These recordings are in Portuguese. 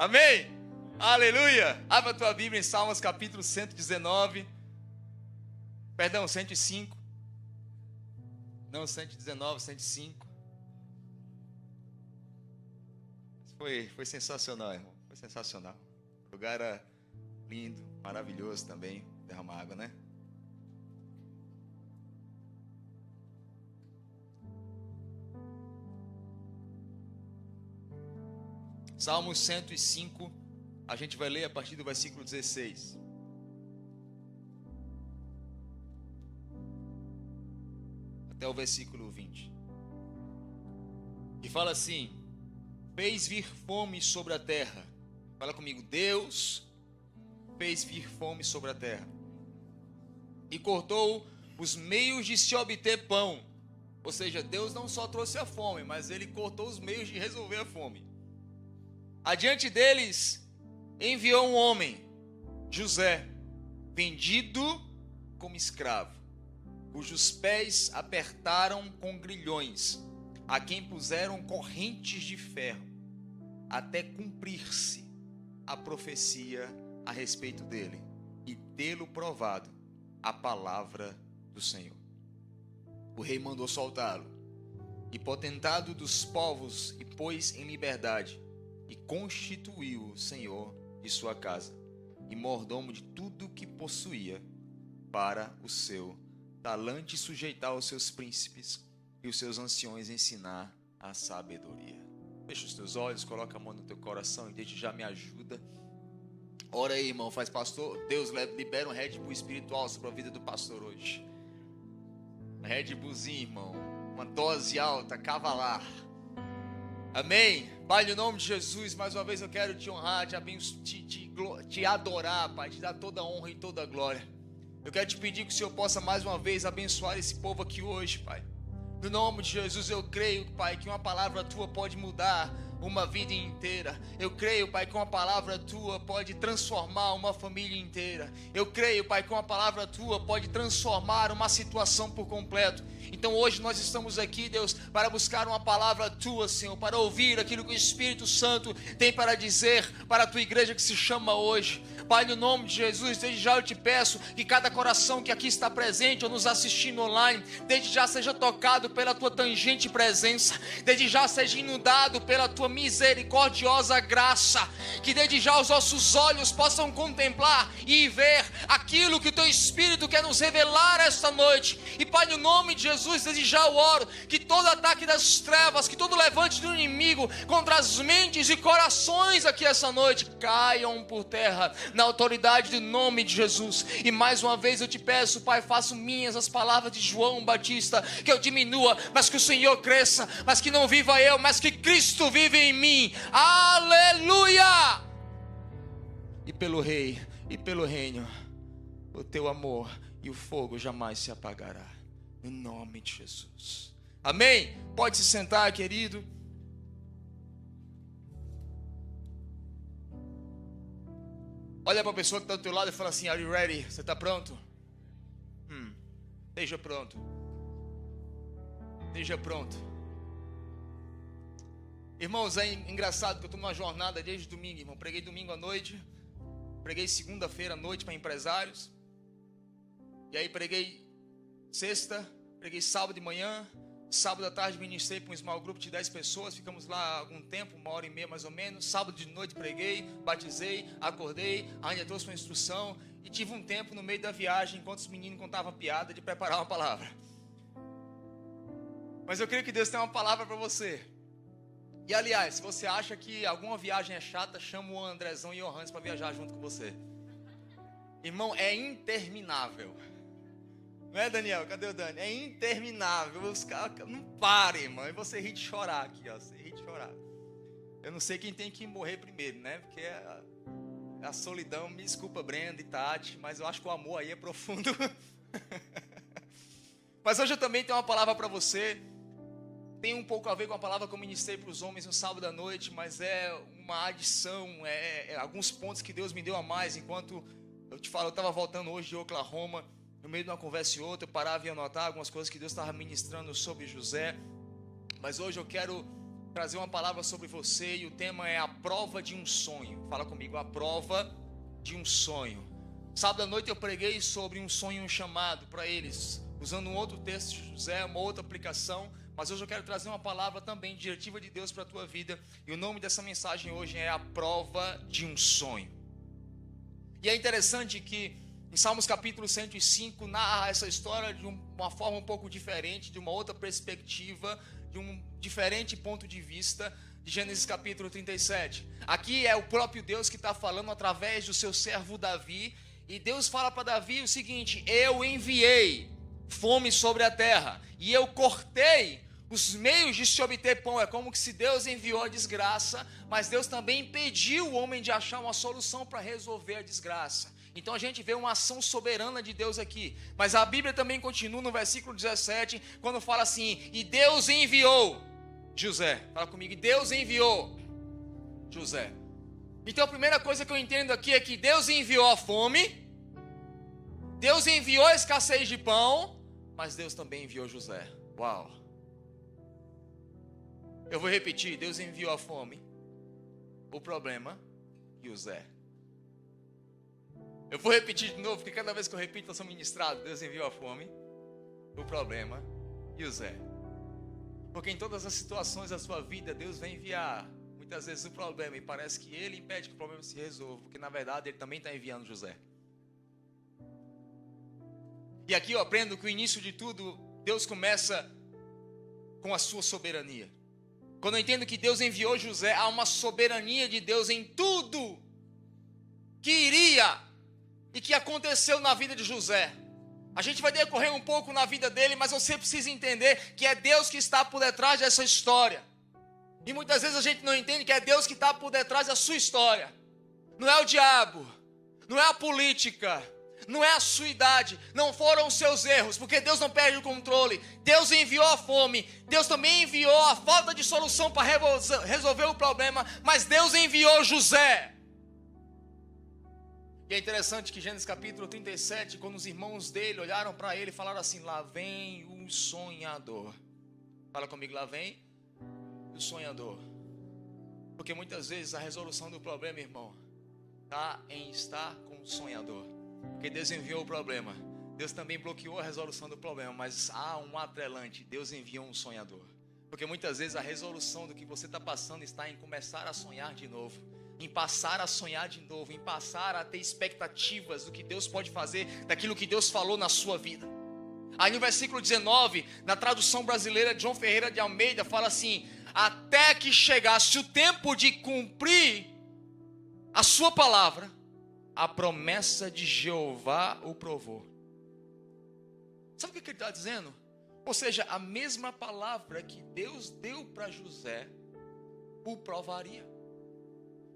Amém? Aleluia! Abra a tua Bíblia em Salmos capítulo 119. Perdão, 105. Não, 119, 105. Foi sensacional, irmão. Foi sensacional. O lugar era lindo, maravilhoso também. Derramar água, né? Salmos 105, a gente vai ler a partir do versículo 16. Até o versículo 20. E fala assim: fez vir fome sobre a terra. Fala comigo. Deus fez vir fome sobre a terra. E cortou os meios de se obter pão. Ou seja, Deus não só trouxe a fome, mas Ele cortou os meios de resolver a fome. Adiante deles enviou um homem, José, vendido como escravo, cujos pés apertaram com grilhões, a quem puseram correntes de ferro, até cumprir-se a profecia a respeito dele, e tê-lo provado a palavra do Senhor. O rei mandou soltá-lo, e potentado dos povos, e pôs em liberdade, e constituiu o Senhor de sua casa, e mordomo de tudo que possuía, para o seu talante sujeitar os seus príncipes, e os seus anciões ensinar a sabedoria. Fecha os teus olhos, coloca a mão no teu coração, e desde já me ajuda. Ora aí, irmão, faz pastor. Deus libera um Red Bull espiritual sobre a vida do pastor hoje. Red Bullzinho, irmão, uma dose alta, cavalar. Amém? Pai, no nome de Jesus, mais uma vez eu quero te honrar, te adorar, Pai, te dar toda a honra e toda a glória. Eu quero te pedir que o Senhor possa mais uma vez abençoar esse povo aqui hoje, Pai. No nome de Jesus, eu creio, Pai, que uma palavra tua pode mudar uma vida inteira. Eu creio, Pai, que uma palavra tua pode transformar uma família inteira. Eu creio, Pai, que uma palavra tua pode transformar uma situação por completo. Então hoje nós estamos aqui, Deus, para buscar uma palavra tua, Senhor, para ouvir aquilo que o Espírito Santo tem para dizer para a tua igreja que se chama hoje. Pai, no nome de Jesus, desde já eu te peço que cada coração que aqui está presente ou nos assistindo online, desde já seja tocado pela tua tangente presença, desde já seja inundado pela tua misericordiosa graça, que desde já os nossos olhos possam contemplar e ver aquilo que o teu Espírito quer nos revelar esta noite. E Pai, no nome de Jesus, desde já eu oro que todo ataque das trevas, que todo levante do inimigo contra as mentes e corações aqui essa noite caiam por terra, na autoridade do nome de Jesus. E mais uma vez eu te peço, Pai, faço minhas as palavras de João Batista, que eu diminua, mas que o Senhor cresça, mas que não viva eu, mas que Cristo vive em mim. Aleluia! E pelo Rei e pelo Reino, o teu amor e o fogo jamais se apagará, no nome de Jesus. Amém? Pode se sentar, querido. Olha para a pessoa que está do teu lado e fala assim: are you ready? Você está pronto? Esteja pronto. Esteja pronto. Irmãos, é engraçado que eu estou numa jornada desde domingo, irmão. Preguei domingo à noite, preguei segunda-feira à noite para empresários, e aí preguei sexta, preguei sábado de manhã, sábado à tarde ministrei para um small group de 10 pessoas, ficamos lá algum tempo, 1h30 mais ou menos. Sábado de noite preguei, batizei, acordei, ainda trouxe uma instrução, e tive um tempo no meio da viagem, enquanto os meninos contavam piada, de preparar uma palavra. Mas eu creio que Deus tem uma palavra para você. E aliás, se você acha que alguma viagem é chata, chama o Andrezão e o Johannes para viajar junto com você. Irmão, é interminável. Não é, Daniel? Cadê o Dani? É interminável. Os caras não param, irmão. E você ri de chorar aqui, ó. Você ri de chorar. Eu não sei quem tem que morrer primeiro, né? Porque a solidão, me desculpa, Brenda e Tati, mas eu acho que o amor aí é profundo. Mas hoje eu também tenho uma palavra para você. Tem um pouco a ver com a palavra que eu ministrei para os homens no sábado à noite, mas é uma adição, alguns pontos que Deus me deu a mais. Enquanto eu te falo, eu estava voltando hoje de Oklahoma, no meio de uma conversa e outra, eu parava e ia anotar algumas coisas que Deus estava ministrando sobre José. Mas hoje eu quero trazer uma palavra sobre você e o tema é a prova de um sonho. Fala comigo, a prova de um sonho. Sábado à noite eu preguei sobre um sonho e um chamado para eles, usando um outro texto de José, uma outra aplicação, mas hoje eu quero trazer uma palavra também, diretiva de Deus para a tua vida, e o nome dessa mensagem hoje é a prova de um sonho. E é interessante que em Salmos capítulo 105 narra essa história de uma forma um pouco diferente, de uma outra perspectiva, de um diferente ponto de vista de Gênesis capítulo 37. Aqui é o próprio Deus que está falando através do seu servo Davi, e Deus fala para Davi o seguinte: eu enviei fome sobre a terra, e eu cortei os meios de se obter pão. É como se Deus enviou a desgraça, mas Deus também impediu o homem de achar uma solução para resolver a desgraça. Então a gente vê uma ação soberana de Deus aqui. Mas a Bíblia também continua no versículo 17, quando fala assim: e Deus enviou José. Fala comigo, Deus enviou José. Então a primeira coisa que eu entendo aqui é que Deus enviou a fome, Deus enviou a escassez de pão, mas Deus também enviou José. Uau! Eu vou repetir, Deus enviou a fome, o problema e o Zé. Eu vou repetir de novo, porque cada vez que eu repito eu sou ministrado. Deus enviou a fome, o problema e o Zé. Porque em todas as situações da sua vida, Deus vai enviar muitas vezes o problema, e parece que Ele impede que o problema se resolva, porque na verdade Ele também está enviando José. E aqui eu aprendo que o início de tudo, Deus começa com a sua soberania. Quando eu entendo que Deus enviou José, há uma soberania de Deus em tudo que iria e que aconteceu na vida de José. A gente vai decorrer um pouco na vida dele, mas você precisa entender que é Deus que está por detrás dessa história. E muitas vezes a gente não entende que é Deus que está por detrás da sua história. Não é o diabo, não é a política, não é a sua idade, não foram os seus erros, porque Deus não perde o controle. Deus enviou a fome, Deus também enviou a falta de solução para resolver o problema, mas Deus enviou José. E é interessante que Gênesis capítulo 37, quando os irmãos dele olharam para ele e falaram assim: lá vem o sonhador. Fala comigo, lá vem o sonhador. Porque muitas vezes a resolução do problema, irmão, está em estar com o sonhador. Porque Deus enviou o problema, Deus também bloqueou a resolução do problema, mas há um atrelante: Deus enviou um sonhador. Porque muitas vezes a resolução do que você está passando está em começar a sonhar de novo, em passar a sonhar de novo, em passar a ter expectativas do que Deus pode fazer, daquilo que Deus falou na sua vida. Aí no versículo 19, na tradução brasileira de João Ferreira de Almeida, fala assim: até que chegasse o tempo de cumprir a sua palavra, a promessa de Jeová o provou. Sabe o que ele está dizendo? Ou seja, a mesma palavra que Deus deu para José, o provaria.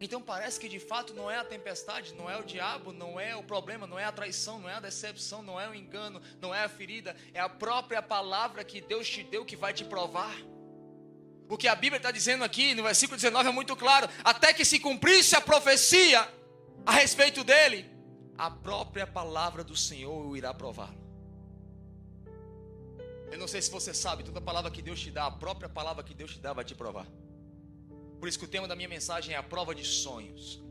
Então parece que de fato não é a tempestade, não é o diabo, não é o problema, não é a traição, não é a decepção, não é o engano, não é a ferida, é a própria palavra que Deus te deu que vai te provar. O que a Bíblia está dizendo aqui no versículo 19 é muito claro: até que se cumprisse a profecia a respeito dele, a própria palavra do Senhor o irá prová-lo. Eu não sei se você sabe, toda palavra que Deus te dá, a própria palavra que Deus te dá vai te provar. Por isso que o tema da minha mensagem é a prova de sonhos.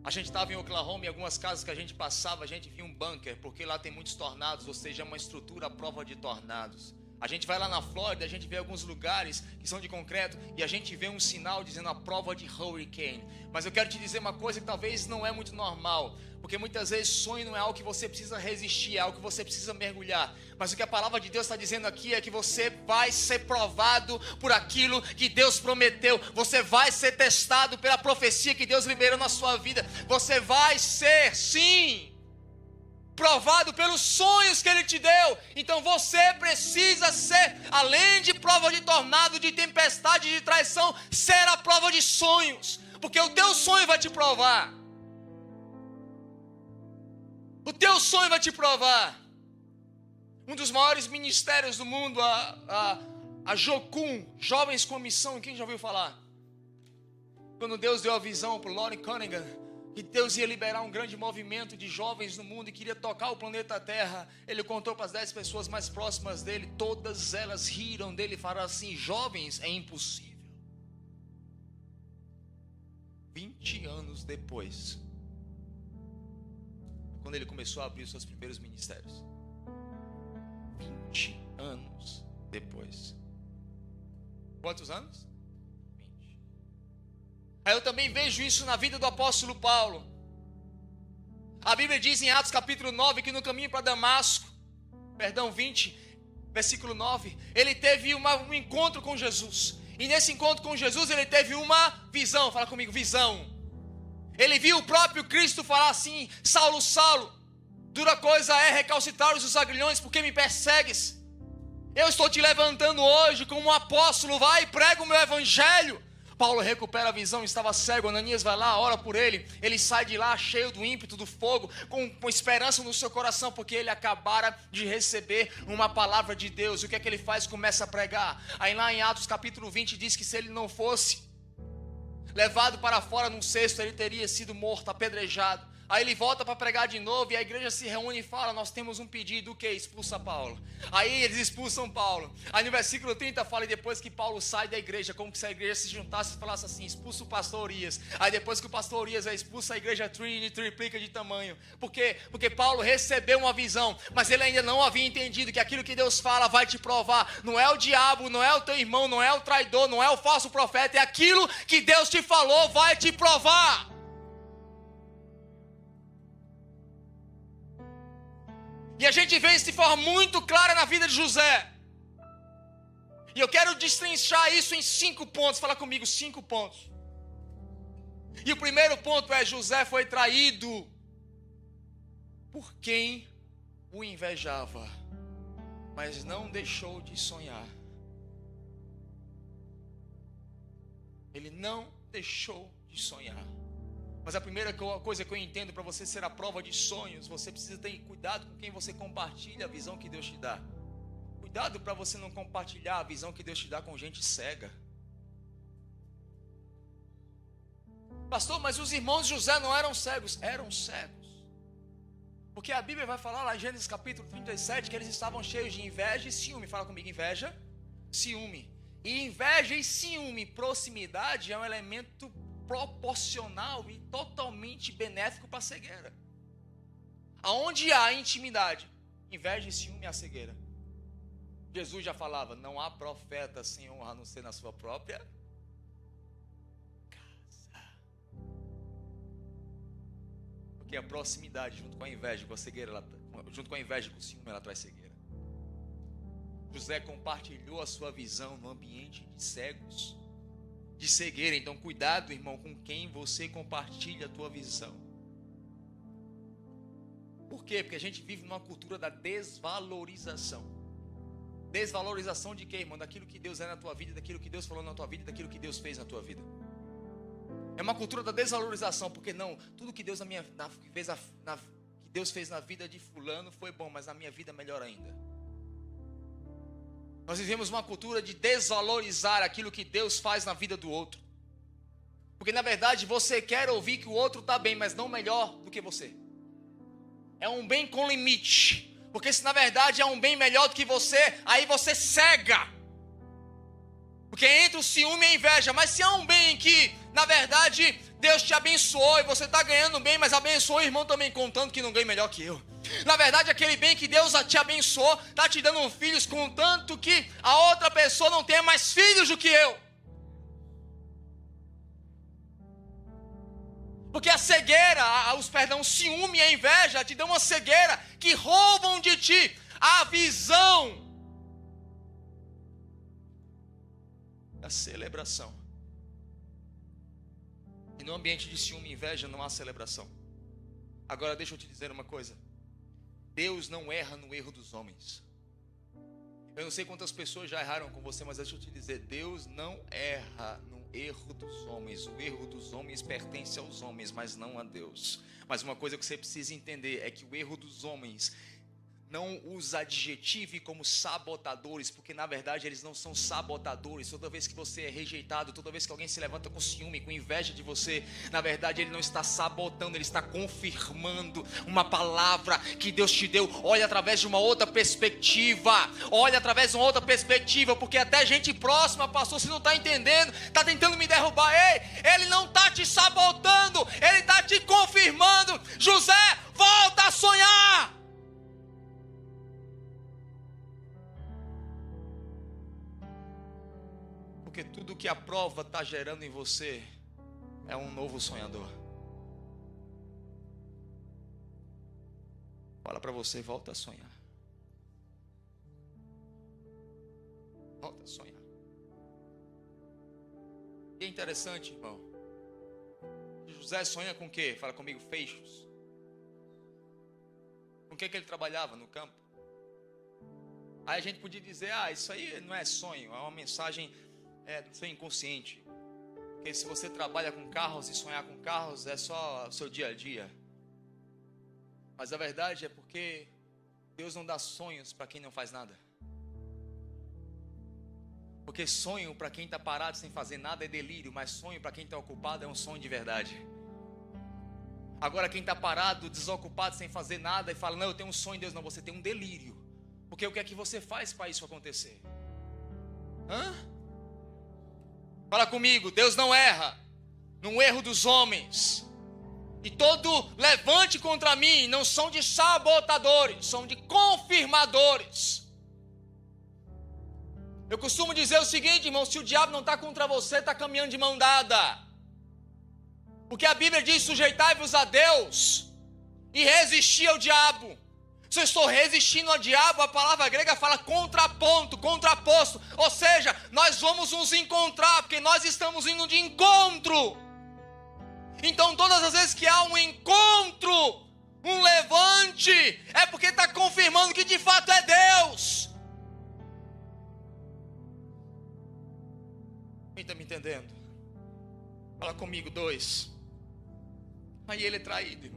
A gente estava em Oklahoma, em algumas casas que a gente passava, a gente via um bunker, porque lá tem muitos tornados, ou seja, é uma estrutura à prova de tornados. A gente vai lá na Flórida, a gente vê alguns lugares que são de concreto, e a gente vê um sinal dizendo a prova de hurricane. Mas eu quero te dizer uma coisa que talvez não é muito normal, porque muitas vezes sonho não é algo que você precisa resistir, é algo que você precisa mergulhar. Mas o que a palavra de Deus está dizendo aqui é que você vai ser provado por aquilo que Deus prometeu. Você vai ser testado pela profecia que Deus liberou na sua vida. Você vai ser, sim, provado pelos sonhos que Ele te deu. Então você precisa ser, além de prova de tornado, de tempestade, de traição, ser a prova de sonhos, porque o teu sonho vai te provar. O teu sonho vai te provar. Um dos maiores ministérios do mundo, a Jocum, Jovens com Missão, quem já ouviu falar? Quando Deus deu a visão para o Loren Cunningham, que Deus ia liberar um grande movimento de jovens no mundo e queria tocar o planeta Terra, ele contou para as 10 pessoas mais próximas dele, todas elas riram dele e falaram assim: jovens, é impossível. 20 anos depois, quando ele começou a abrir os seus primeiros ministérios. 20 anos depois. Quantos anos? 20. Aí eu também vejo isso na vida do apóstolo Paulo. A Bíblia diz em Atos capítulo 9 que no caminho para Damasco, 20, versículo 9, ele teve um encontro com Jesus. E nesse encontro com Jesus ele teve uma visão. Fala comigo, visão. Ele viu o próprio Cristo falar assim: Saulo, Saulo, dura coisa é recalcitrar os aguilhões, porque me persegues. Eu estou te levantando hoje como um apóstolo, vai e prega o meu evangelho. Paulo recupera a visão, estava cego. Ananias vai lá, ora por ele. Ele sai de lá cheio do ímpeto do fogo, com esperança no seu coração, porque ele acabara de receber uma palavra de Deus. E o que é que ele faz? Começa a pregar. Aí lá em Atos capítulo 20 diz que se ele não fosse levado para fora num cesto, ele teria sido morto, apedrejado. Aí ele volta para pregar de novo e a igreja se reúne e fala: nós temos um pedido, o que? Expulsa Paulo. Aí eles expulsam Paulo. Aí no versículo 30 fala: e depois que Paulo sai da igreja, como se a igreja se juntasse e falasse assim: expulsa o pastor Urias. Aí depois que o pastor Urias é expulso, a igreja triplica de tamanho. Por quê? Porque Paulo recebeu uma visão, mas ele ainda não havia entendido que aquilo que Deus fala vai te provar. Não é o diabo, não é o teu irmão, não é o traidor, não é o falso profeta, é aquilo que Deus te falou vai te provar. E a gente vê isso de forma muito clara na vida de José. E eu quero destrinchar isso em 5 pontos. Fala comigo, 5 pontos. E o primeiro ponto é: José foi traído por quem o invejava, mas não deixou de sonhar. Ele não deixou de sonhar. Mas a primeira coisa que eu entendo, para você ser a prova de sonhos, você precisa ter cuidado com quem você compartilha a visão que Deus te dá. Cuidado para você não compartilhar a visão que Deus te dá com gente cega. Pastor, mas os irmãos de José não eram cegos? Eram cegos. Porque a Bíblia vai falar lá em Gênesis capítulo 37 que eles estavam cheios de inveja e ciúme. Fala comigo, inveja, ciúme. E inveja e ciúme, proximidade, é um elemento proporcional e totalmente benéfico para a cegueira. Aonde há intimidade, inveja e ciúme é a cegueira. Jesus já falava: não há profeta sem honra a não ser na sua própria casa. Porque a proximidade junto com a inveja, com a cegueira, junto com a inveja e com o ciúme, ela traz cegueira. José compartilhou a sua visão no ambiente de cegos, de cegueira. Então cuidado, irmão, com quem você compartilha a tua visão. Por quê? Porque a gente vive numa cultura da desvalorização. Desvalorização de quê, irmão? Daquilo que Deus é na tua vida, daquilo que Deus falou na tua vida, daquilo que Deus fez na tua vida. É uma cultura da desvalorização, porque não, tudo que Deus que Deus fez na vida de fulano foi bom, mas na minha vida é melhor ainda. Nós vivemos uma cultura de desvalorizar aquilo que Deus faz na vida do outro. Porque na verdade você quer ouvir que o outro está bem, mas não melhor do que você. É um bem com limite. Porque se na verdade é um bem melhor do que você, aí você cega. Porque entra o ciúme e a inveja. Mas se é um bem que na verdade Deus te abençoou e você está ganhando bem, mas abençoou o irmão também, contando que não ganha melhor que eu. Na verdade, aquele bem que Deus te abençoou, está te dando filhos, contanto que a outra pessoa não tenha mais filhos do que eu. Porque a cegueira, o ciúme e a inveja te dão uma cegueira que roubam de ti a visão da celebração. E no ambiente de ciúme e inveja não há celebração. Agora deixa eu te dizer uma coisa. Deus não erra no erro dos homens. Eu não sei quantas pessoas já erraram com você, mas deixa eu te dizer, Deus não erra no erro dos homens. O erro dos homens pertence aos homens, mas não a Deus. Mas uma coisa que você precisa entender é que o erro dos homens não os adjetive como sabotadores, porque na verdade eles não são sabotadores. Toda vez que você é rejeitado, toda vez que alguém se levanta com ciúme, com inveja de você, na verdade ele não está sabotando, ele está confirmando uma palavra que Deus te deu. Olha através de uma outra perspectiva, porque até gente próxima, pastor, você não está entendendo, está tentando me derrubar. Ei, ele não está te sabotando, ele está te confirmando. José, volta a sonhar. Porque tudo que a prova está gerando em você é um novo sonhador. Fala para você, volta a sonhar. Volta a sonhar. E é interessante, irmão. José sonha com o quê? Fala comigo, feixes. Com o que ele trabalhava no campo? Aí a gente podia dizer, isso aí não é sonho, é uma mensagem do seu inconsciente. Porque se você trabalha com carros e sonhar com carros, é só o seu dia a dia. Mas a verdade é porque Deus não dá sonhos para quem não faz nada. Porque sonho para quem está parado sem fazer nada é delírio, mas sonho para quem está ocupado é um sonho de verdade. Agora quem está parado, desocupado, sem fazer nada e fala, não, eu tenho um sonho, Deus, não, você tem um delírio. Porque o que é que você faz para isso acontecer? Fala comigo, Deus não erra no erro dos homens. E todo levante contra mim não são de sabotadores, são de confirmadores. Eu costumo dizer o seguinte, irmão, se o diabo não está contra você, está caminhando de mão dada. Porque a Bíblia diz, sujeitai-vos a Deus e resistir ao diabo. Se eu estou resistindo ao diabo, a palavra grega fala contraponto, contraposto. Ou seja, nós vamos nos encontrar, porque nós estamos indo de encontro. Então todas as vezes que há um encontro, um levante, é porque está confirmando que de fato é Deus. Quem está me entendendo? Fala comigo, 2. Aí ele é traído.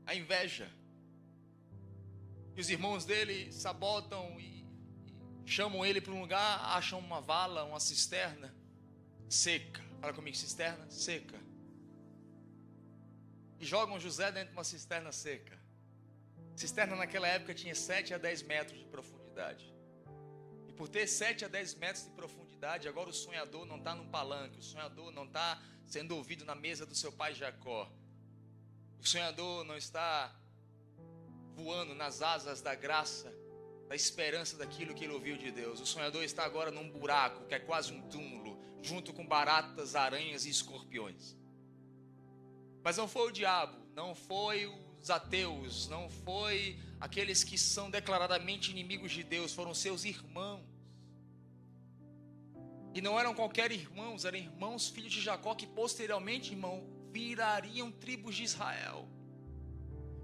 A inveja. E os irmãos dele sabotam e chamam ele para um lugar, acham uma vala, uma cisterna seca. Fala comigo, cisterna seca. E jogam José dentro de uma cisterna seca. Cisterna naquela época tinha 7 a 10 metros de profundidade. E por ter 7 a 10 metros de profundidade, agora o sonhador não está num palanque, o sonhador não está sendo ouvido na mesa do seu pai Jacó. O sonhador não está voando nas asas da graça, da esperança daquilo que ele ouviu de Deus. O sonhador está agora num buraco, que é quase um túmulo, junto com baratas, aranhas e escorpiões. Mas não foi o diabo, não foi os ateus, não foi aqueles que são declaradamente inimigos de Deus, foram seus irmãos. E não eram qualquer irmãos, eram irmãos filhos de Jacó, que posteriormente, irmão, virariam tribos de Israel.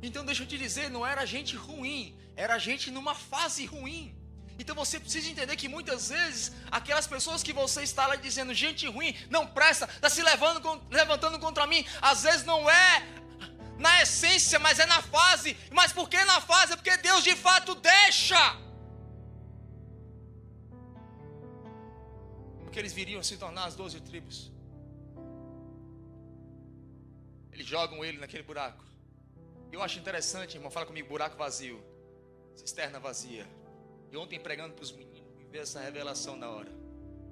Então deixa eu te dizer, não era gente ruim, era gente numa fase ruim. Então você precisa entender que muitas vezes aquelas pessoas que você está lá dizendo, gente ruim, não presta, está se levantando contra mim, às vezes não é na essência, mas é na fase. Mas por que na fase? É porque Deus de fato deixa. Porque eles viriam se tornar as 12 tribos. Eles jogam ele naquele buraco. Eu acho interessante, irmão, fala comigo, buraco vazio, cisterna vazia. E ontem pregando para os meninos, me veio essa revelação na hora.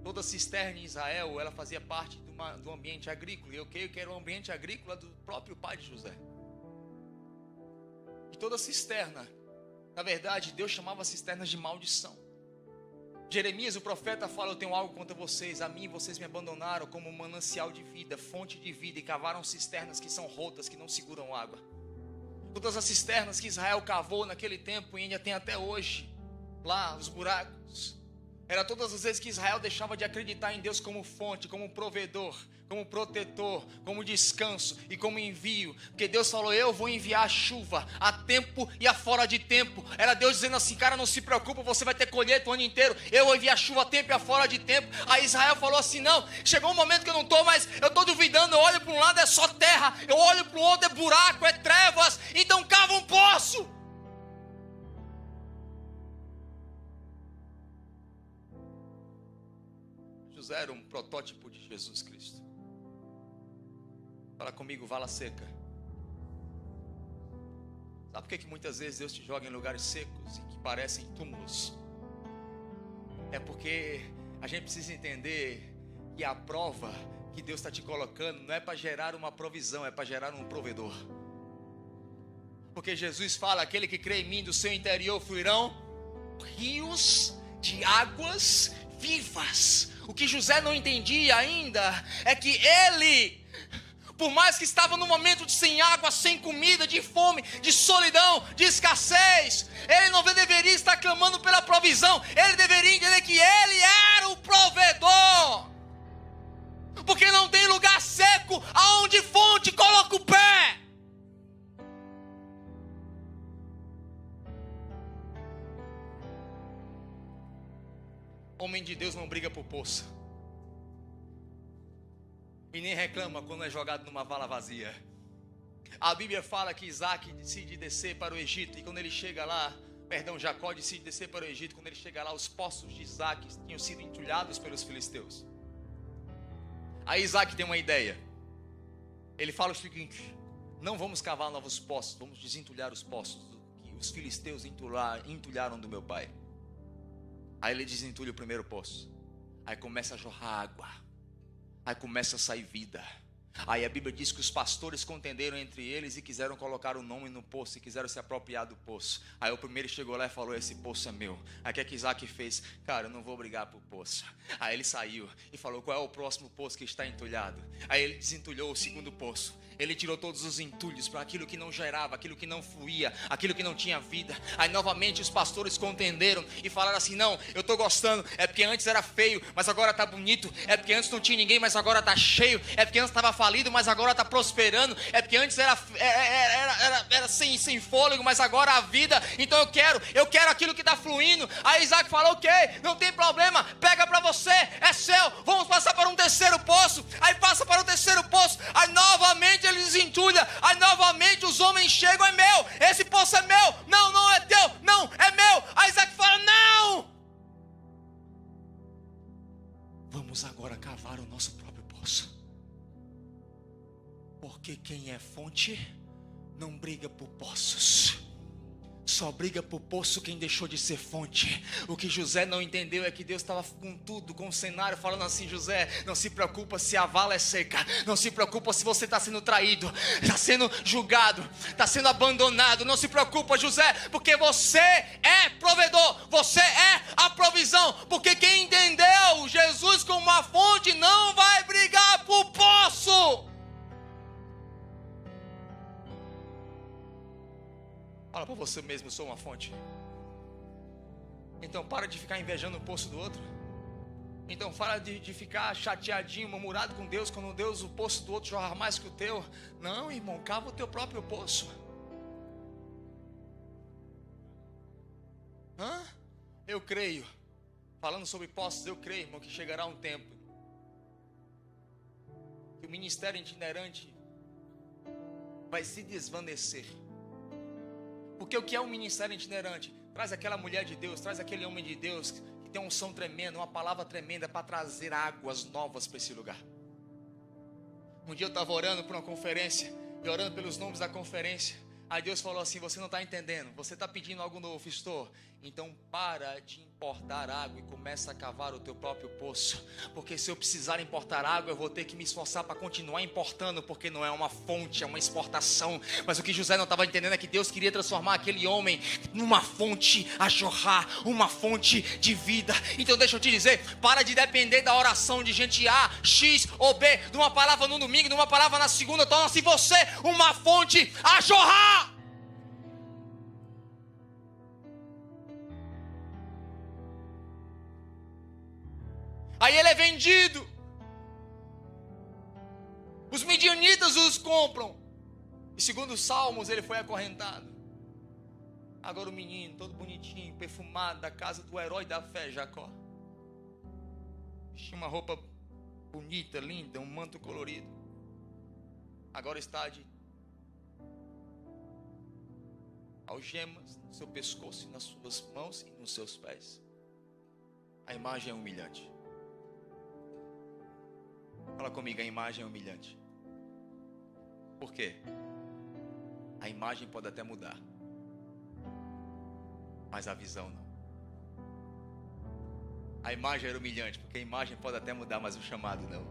Toda cisterna em Israel, ela fazia parte do ambiente agrícola. E eu creio que era o ambiente agrícola do próprio pai de José. E toda cisterna, na verdade, Deus chamava cisternas de maldição. Jeremias, o profeta, fala, eu tenho algo contra vocês, a mim vocês me abandonaram como um manancial de vida, fonte de vida, e cavaram cisternas que são rotas, que não seguram água. Todas as cisternas que Israel cavou naquele tempo, e ainda tem até hoje, lá, os buracos, era todas as vezes que Israel deixava de acreditar em Deus como fonte, como provedor, como protetor, como descanso e como envio. Porque Deus falou, eu vou enviar a chuva a tempo e a fora de tempo. Era Deus dizendo assim, cara, não se preocupa, você vai ter colheita o ano inteiro. Eu vou enviar a chuva a tempo e a fora de tempo. Aí Israel falou assim, não, chegou um momento que eu não estou mais, eu estou duvidando, eu olho para um lado é só terra, eu olho para o outro é buraco, é trevas, então cava um poço. José era um protótipo de Jesus Cristo. Fala comigo, vala seca. Sabe por que muitas vezes Deus te joga em lugares secos e que parecem túmulos? É porque a gente precisa entender que a prova que Deus está te colocando não é para gerar uma provisão, é para gerar um provedor. Porque Jesus fala, aquele que crê em mim, do seu interior fluirão rios de águas vivas. O que José não entendia ainda é que ele, por mais que estava num momento de sem água, sem comida, de fome, de solidão, de escassez, ele não deveria estar clamando pela provisão, ele deveria entender que ele era o provedor. Porque não tem lugar seco aonde fonte coloca o pé. Homem de Deus não briga por poço. E nem reclama quando é jogado numa vala vazia. A Bíblia fala que Isaac decide descer para o Egito. E quando ele chega lá, Jacó decide descer para o Egito. Quando ele chega lá, os poços de Isaac tinham sido entulhados pelos filisteus. Aí Isaac tem uma ideia. Ele fala o seguinte: não vamos cavar novos poços, vamos desentulhar os poços que os filisteus entulharam do meu pai. Aí ele desentulha o primeiro poço. Aí começa a jorrar água. Aí começa a sair vida. Aí a Bíblia diz que os pastores contenderam entre eles e quiseram colocar o nome no poço, e quiseram se apropriar do poço. Aí o primeiro chegou lá e falou: esse poço é meu. Aí o que Isaac fez? Cara, eu não vou brigar por poço. Aí ele saiu e falou: qual é o próximo poço que está entulhado? Aí ele desentulhou o segundo poço. Ele tirou todos os entulhos para aquilo que não gerava, aquilo que não fluía, aquilo que não tinha vida. Aí novamente os pastores contenderam e falaram assim: não, eu estou gostando. É porque antes era feio, mas agora está bonito. É porque antes não tinha ninguém, mas agora está cheio. É porque antes estava falido, mas agora está prosperando. É porque antes era sem fôlego, mas agora há vida. Então eu quero aquilo que está fluindo. Aí Isaac falou: ok, não tem problema, pega para você, é seu. Vamos passar para um terceiro poço. Aí passa para o terceiro poço. Aí novamente ele desentulha. Aí novamente os homens chegam: é meu, esse poço é meu. Não, não é teu, não, é meu. Aí Isaac fala: não, vamos agora cavar o nosso próprio poço. Porque quem é fonte não briga por poços. Só briga por poço quem deixou de ser fonte. O que José não entendeu é que Deus estava com tudo, com o cenário, falando assim: José, não se preocupa se a vala é seca. Não se preocupa se você está sendo traído, está sendo julgado, está sendo abandonado. Não se preocupa, José, porque você é provedor. Você é a provisão. Porque quem entendeu Jesus como uma fonte não vai brigar por poço. Fala para você mesmo: eu sou uma fonte. Então para de ficar invejando o poço do outro. Então para de ficar chateadinho, murmurado com Deus, quando Deus, o poço do outro jorra mais que o teu. Não, irmão, cava o teu próprio poço. Eu creio, falando sobre poços, eu creio, irmão, que chegará um tempo que o ministério itinerante vai se desvanecer. Porque o que é um ministério itinerante? Traz aquela mulher de Deus, traz aquele homem de Deus que tem uma unção tremenda, uma palavra tremenda para trazer águas novas para esse lugar. Um dia eu estava orando por uma conferência e orando pelos nomes da conferência. Aí Deus falou assim: você não está entendendo, você está pedindo algo novo, pastor. Então para de importar água e começa a cavar o teu próprio poço. Porque se eu precisar importar água, eu vou ter que me esforçar para continuar importando, porque não é uma fonte, é uma exportação. Mas o que José não estava entendendo é que Deus queria transformar aquele homem numa fonte a jorrar, uma fonte de vida. Então deixa eu te dizer, para de depender da oração de gente A, X ou B, de uma palavra no domingo, de uma palavra na segunda. Torna-se você uma fonte a jorrar. Aí ele é vendido. Os midianitas os compram. E segundo os Salmos, ele foi acorrentado. Agora o menino, todo bonitinho, perfumado, da casa do herói da fé, Jacó. Tinha uma roupa bonita, linda, um manto colorido. Agora está de algemas no seu pescoço, nas suas mãos e nos seus pés. A imagem é humilhante. Fala comigo, a imagem é humilhante. Por quê? A imagem pode até mudar, mas a visão não. A imagem era humilhante, porque a imagem pode até mudar, mas o chamado não.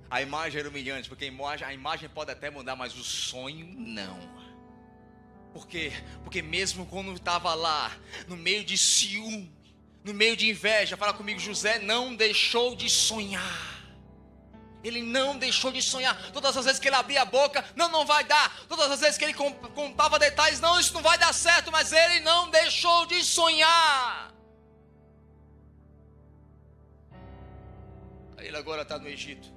A imagem era humilhante, porque a imagem pode até mudar, mas o sonho não. Por quê? Porque mesmo quando estava lá, no meio de ciúme, no meio de inveja, fala comigo, José não deixou de sonhar. Ele não deixou de sonhar. Todas as vezes que ele abria a boca, não vai dar. Todas as vezes que ele contava detalhes, não, isso não vai dar certo. Mas ele não deixou de sonhar. Ele agora está no Egito.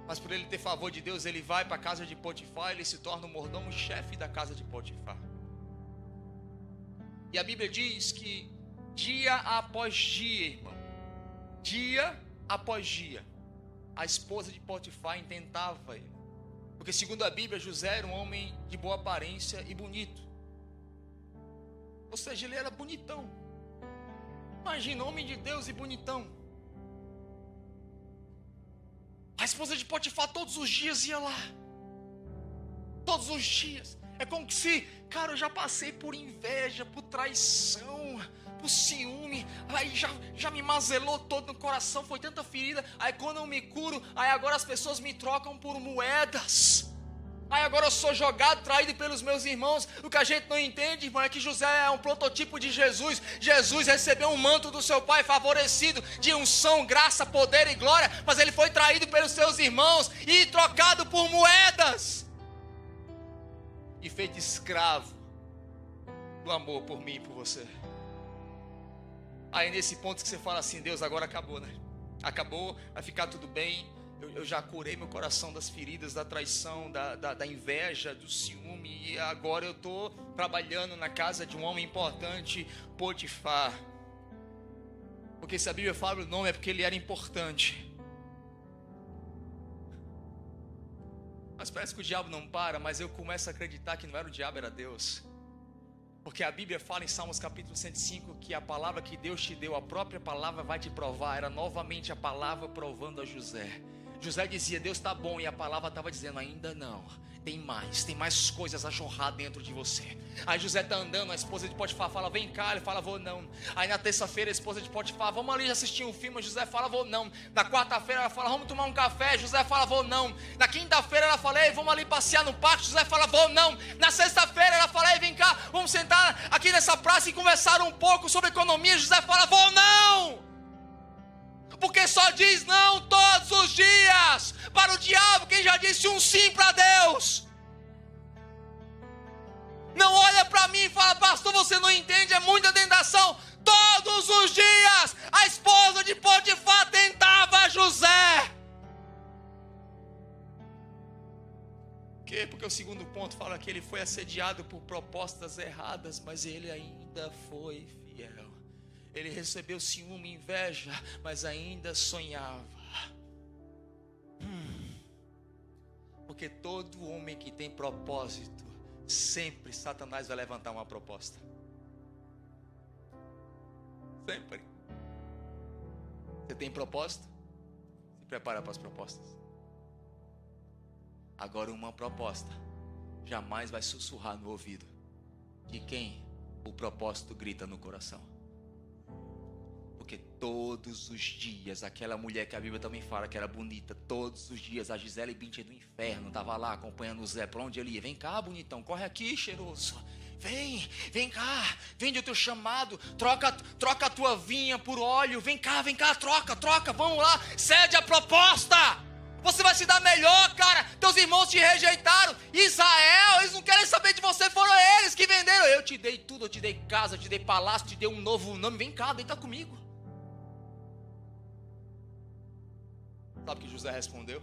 Mas por ele ter favor de Deus, ele vai para a casa de Potifar. Ele se torna o mordomo-chefe da casa de Potifar. E a Bíblia diz que dia após dia, irmão, dia após dia, a esposa de Potifar intentava ele. Porque segundo a Bíblia, José era um homem de boa aparência e bonito. Ou seja, ele era bonitão. Imagina, homem de Deus e bonitão. A esposa de Potifar todos os dias ia lá. Todos os dias. É como se, cara, eu já passei por inveja, por traição, por ciúme. Aí já me mazelou todo no coração, foi tanta ferida. Aí quando eu me curo, aí agora as pessoas me trocam por moedas. Aí agora eu sou jogado, traído pelos meus irmãos. O que a gente não entende, irmão, é que José é um prototipo de Jesus. Jesus recebeu um manto do seu pai favorecido de unção, graça, poder e glória. Mas ele foi traído pelos seus irmãos e trocado por moedas. E feito escravo do amor por mim e por você. Aí nesse ponto que você fala assim, Deus, agora acabou, né? Acabou, vai ficar tudo bem. Eu já curei meu coração das feridas, da traição, da inveja, do ciúme. E agora eu estou trabalhando na casa de um homem importante, Potifar. Porque se a Bíblia fala o nome é porque ele era importante. Mas parece que o diabo não para, mas eu começo a acreditar que não era o diabo, era Deus. Porque a Bíblia fala em Salmos capítulo 105 que a palavra que Deus te deu, a própria palavra vai te provar. Era novamente a palavra provando a José. José dizia, Deus está bom, e a palavra estava dizendo, ainda não, tem mais coisas a jorrar dentro de você. Aí José está andando, a esposa de Potifar fala, vem cá, ele fala, vou não. Aí na terça-feira a esposa de Potifar, vamos ali assistir um filme, José fala, vou não. Na quarta-feira ela fala, vamos tomar um café, José fala, vou não. Na quinta-feira ela fala, ei, vamos ali passear no parque, José fala, vou não. Na sexta-feira ela fala, ei, vem cá, vamos sentar aqui nessa praça e conversar um pouco sobre economia, José fala, vou não. Porque só diz não todos os dias para o diabo quem já disse um sim para Deus. Não olha para mim e fala, pastor, você não entende, é muita tentação. Todos os dias a esposa de Potifar tentava José. Por quê? Porque o segundo ponto fala que ele foi assediado por propostas erradas, mas ele ainda foi fiel. Ele recebeu ciúme e inveja, mas ainda sonhava. Porque todo homem que tem propósito, sempre Satanás vai levantar uma proposta. Sempre. Você tem propósito? Se prepara para as propostas. Agora uma proposta jamais vai sussurrar no ouvido de quem o propósito grita no coração. Porque todos os dias, aquela mulher que a Bíblia também fala que era bonita, todos os dias, a Gisele Bündchen do inferno, estava lá acompanhando o Zé, para onde ele ia, vem cá bonitão, corre aqui cheiroso, vem cá, vende o teu chamado, troca a tua vinha por óleo, vem cá, troca, vamos lá, cede a proposta, você vai se dar melhor, cara, teus irmãos te rejeitaram, Israel, eles não querem saber de você, foram eles que venderam, eu te dei tudo, eu te dei casa, eu te dei palácio, te dei um novo nome, vem cá, deita comigo. Sabe o que José respondeu?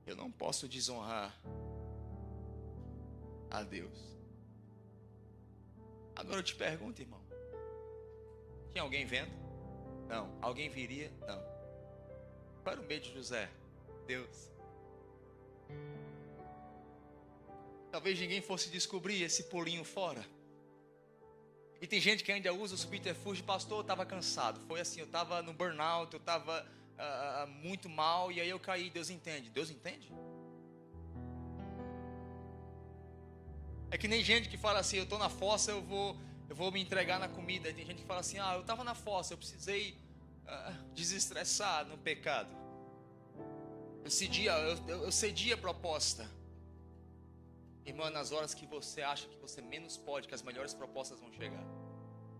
Eu não posso desonrar a Deus. Agora eu te pergunto, irmão, tinha alguém vendo? Não. Alguém viria? Não. Qual era o medo de José? Deus. Talvez ninguém fosse descobrir esse pulinho fora. E tem gente que ainda usa o subterfúgio, pastor, eu estava cansado. Foi assim, eu estava no burnout, eu estava muito mal, e aí eu caí, Deus entende. Deus entende? É que nem gente que fala assim, eu estou na fossa, eu vou me entregar na comida. E tem gente que fala assim, eu estava na fossa, eu precisei desestressar no pecado. Eu cedi a proposta. Irmã, nas horas que você acha que você menos pode, que as melhores propostas vão chegar.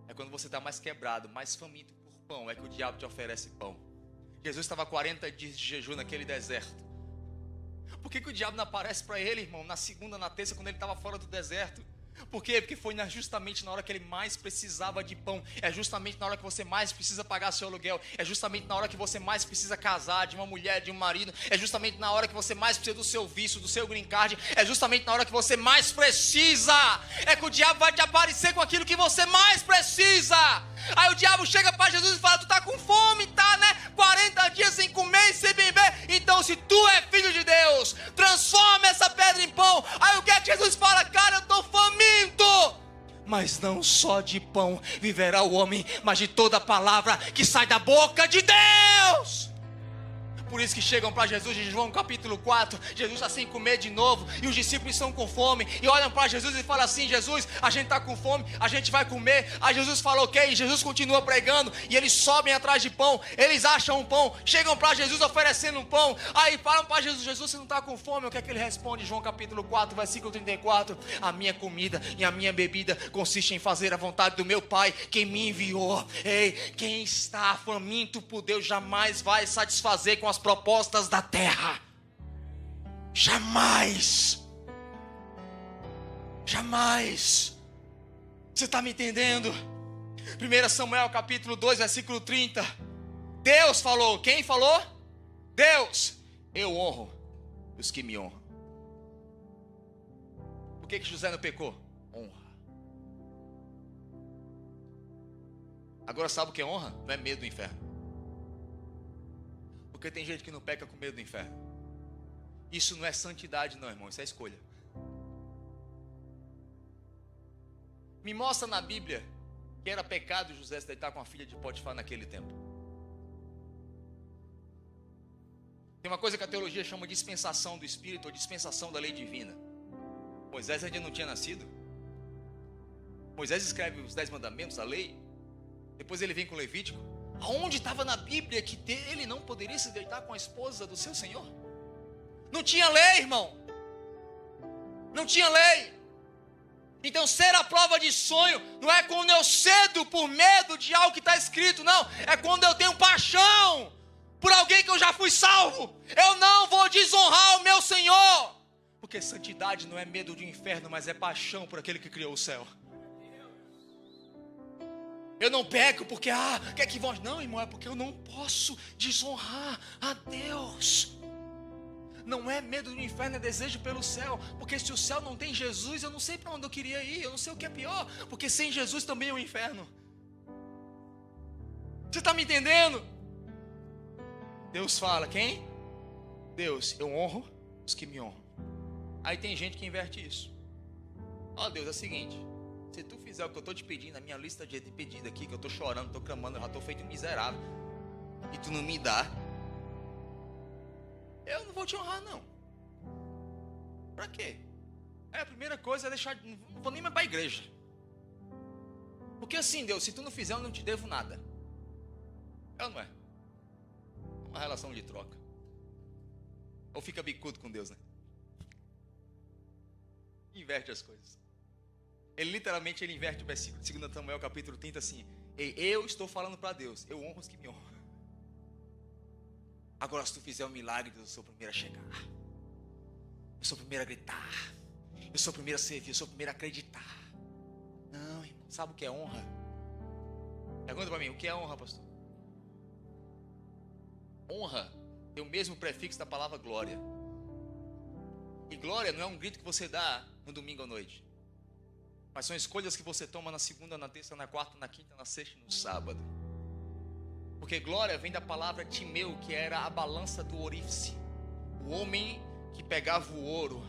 É quando você está mais quebrado, mais faminto por pão, é que o diabo te oferece pão. Jesus estava 40 dias de jejum naquele deserto. Por que o diabo não aparece para ele, irmão, na segunda, na terça, quando ele estava fora do deserto? Por quê? Porque foi justamente na hora que ele mais precisava de pão. É justamente na hora que você mais precisa pagar seu aluguel. É justamente na hora que você mais precisa casar, de uma mulher, de um marido. É justamente na hora que você mais precisa do seu vício, do seu green card. É justamente na hora que você mais precisa. É que o diabo vai te aparecer com aquilo que você mais precisa. Aí o diabo chega para Jesus e fala, tu tá com fome, tá, né? 40 dias sem comer e sem beber. Então se tu é filho de Deus, transforma essa pedra em pão. Aí o que é que Jesus fala? Cara, eu tô faminto. Mas não só de pão viverá o homem, mas de toda palavra que sai da boca de Deus. Por isso que chegam para Jesus em João capítulo 4, Jesus está sem comer de novo, e os discípulos estão com fome, e olham para Jesus e falam assim, Jesus, a gente está com fome, a gente vai comer. Aí Jesus fala ok, e Jesus continua pregando, e eles sobem atrás de pão, eles acham um pão, chegam para Jesus oferecendo um pão, aí falam para Jesus, Jesus, você não está com fome? O que é que ele responde? João capítulo 4, versículo 34, a minha comida e a minha bebida consiste em fazer a vontade do meu Pai, que me enviou. Ei, quem está faminto por Deus jamais vai satisfazer com as propostas da terra. Jamais. Jamais. Você está me entendendo? 1 Samuel capítulo 2, versículo 30. Deus falou. Quem falou? Deus. Eu honro os que me honram. Por que José não pecou? Honra. Agora sabe o que é honra? Não é medo do inferno. Porque tem gente que não peca com medo do inferno. Isso não é santidade não, irmão, isso é escolha. Me mostra na Bíblia que era pecado José se deitar com a filha de Potifar naquele tempo. Tem uma coisa que a teologia chama de dispensação do Espírito ou dispensação da lei divina. Moisés ainda não tinha nascido. Moisés escreve os 10 mandamentos, a lei. Depois ele vem com o Levítico. Aonde estava na Bíblia que ele não poderia se deitar com a esposa do seu Senhor? Não tinha lei, irmão. Não tinha lei. Então ser a prova de sonho não é quando eu cedo por medo de algo que está escrito, não. É quando eu tenho paixão por alguém que eu já fui salvo. Eu não vou desonrar o meu Senhor. Porque santidade não é medo de um inferno, mas é paixão por aquele que criou o céu. Eu não peco porque, quer que vós... Não, irmão, é porque eu não posso desonrar a Deus. Não é medo do inferno, é desejo pelo céu. Porque se o céu não tem Jesus, eu não sei para onde eu queria ir. Eu não sei o que é pior. Porque sem Jesus também é um inferno. Você está me entendendo? Deus fala, quem? Deus, eu honro os que me honram. Aí tem gente que inverte isso. Deus, é o seguinte... Se tu fizer o que eu estou te pedindo, a minha lista de pedido aqui, que eu estou chorando, estou clamando, eu já estou feito um miserável, e tu não me dá, eu não vou te honrar não. Para quê? A primeira coisa é deixar, não vou nem mais para a igreja. Porque assim, Deus, se tu não fizer, eu não te devo nada. É ou não é? Uma relação de troca. Ou fica bicudo com Deus, né? Inverte as coisas. Ele literalmente inverte o versículo de 2 Samuel capítulo 30 assim. Eu estou falando para Deus, eu honro os que me honram. Agora se tu fizer um milagre, Deus, eu sou o primeiro a chegar. Eu sou o primeiro a gritar. Eu sou o primeiro a servir, eu sou o primeiro a acreditar. Não, irmão, sabe o que é honra? Pergunta para mim, o que é honra, pastor? Honra tem o mesmo prefixo da palavra glória. E glória não é um grito que você dá no domingo à noite. Mas são escolhas que você toma na segunda, na terça, na quarta, na quinta, na sexta e no sábado. Porque glória vem da palavra timeu, que era a balança do orífice. O homem que pegava o ouro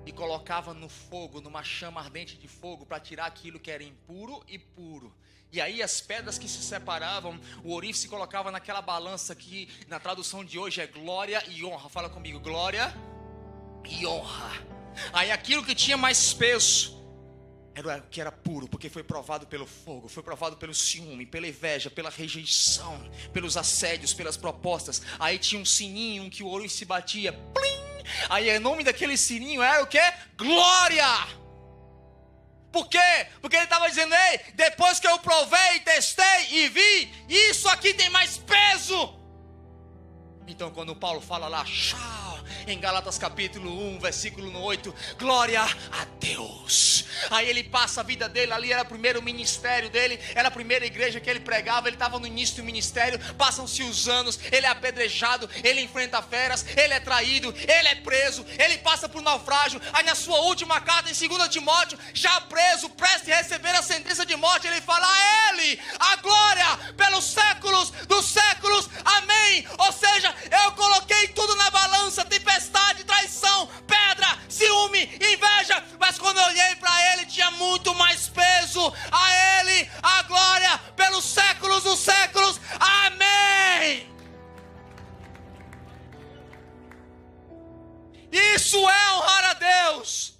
e colocava no fogo, numa chama ardente de fogo, para tirar aquilo que era impuro e puro. E aí as pedras que se separavam, o ourives se colocava naquela balança que na tradução de hoje é glória e honra. Fala comigo, glória e honra. Aí aquilo que tinha mais peso era o que era puro, porque foi provado pelo fogo, foi provado pelo ciúme, pela inveja, pela rejeição, pelos assédios, pelas propostas. Aí tinha um sininho que o ourives se batia, plim! Aí o nome daquele sininho era o que? Glória! Por quê? Porque ele estava dizendo, ei, depois que eu provei, testei e vi, isso aqui tem mais peso. Então quando Paulo fala lá, em Gálatas capítulo 1, versículo 8, glória a Deus. Aí ele passa a vida dele, ali era o primeiro ministério dele, era a primeira igreja que ele pregava, ele estava no início do ministério, passam-se os anos, ele é apedrejado, ele enfrenta feras, ele é traído, ele é preso, ele passa por naufrágio. Aí na sua última carta em 2 Timóteo, já preso, prestes a receber a sentença de morte, ele fala, a ele a glória pelos séculos dos séculos, amém. Ou seja, eu coloquei tudo na balança, tempestade, traição, pedra, ciúme, inveja, mas quando eu olhei para ele tinha muito mais peso. A ele a glória pelos séculos dos séculos, amém. Isso é honrar a Deus.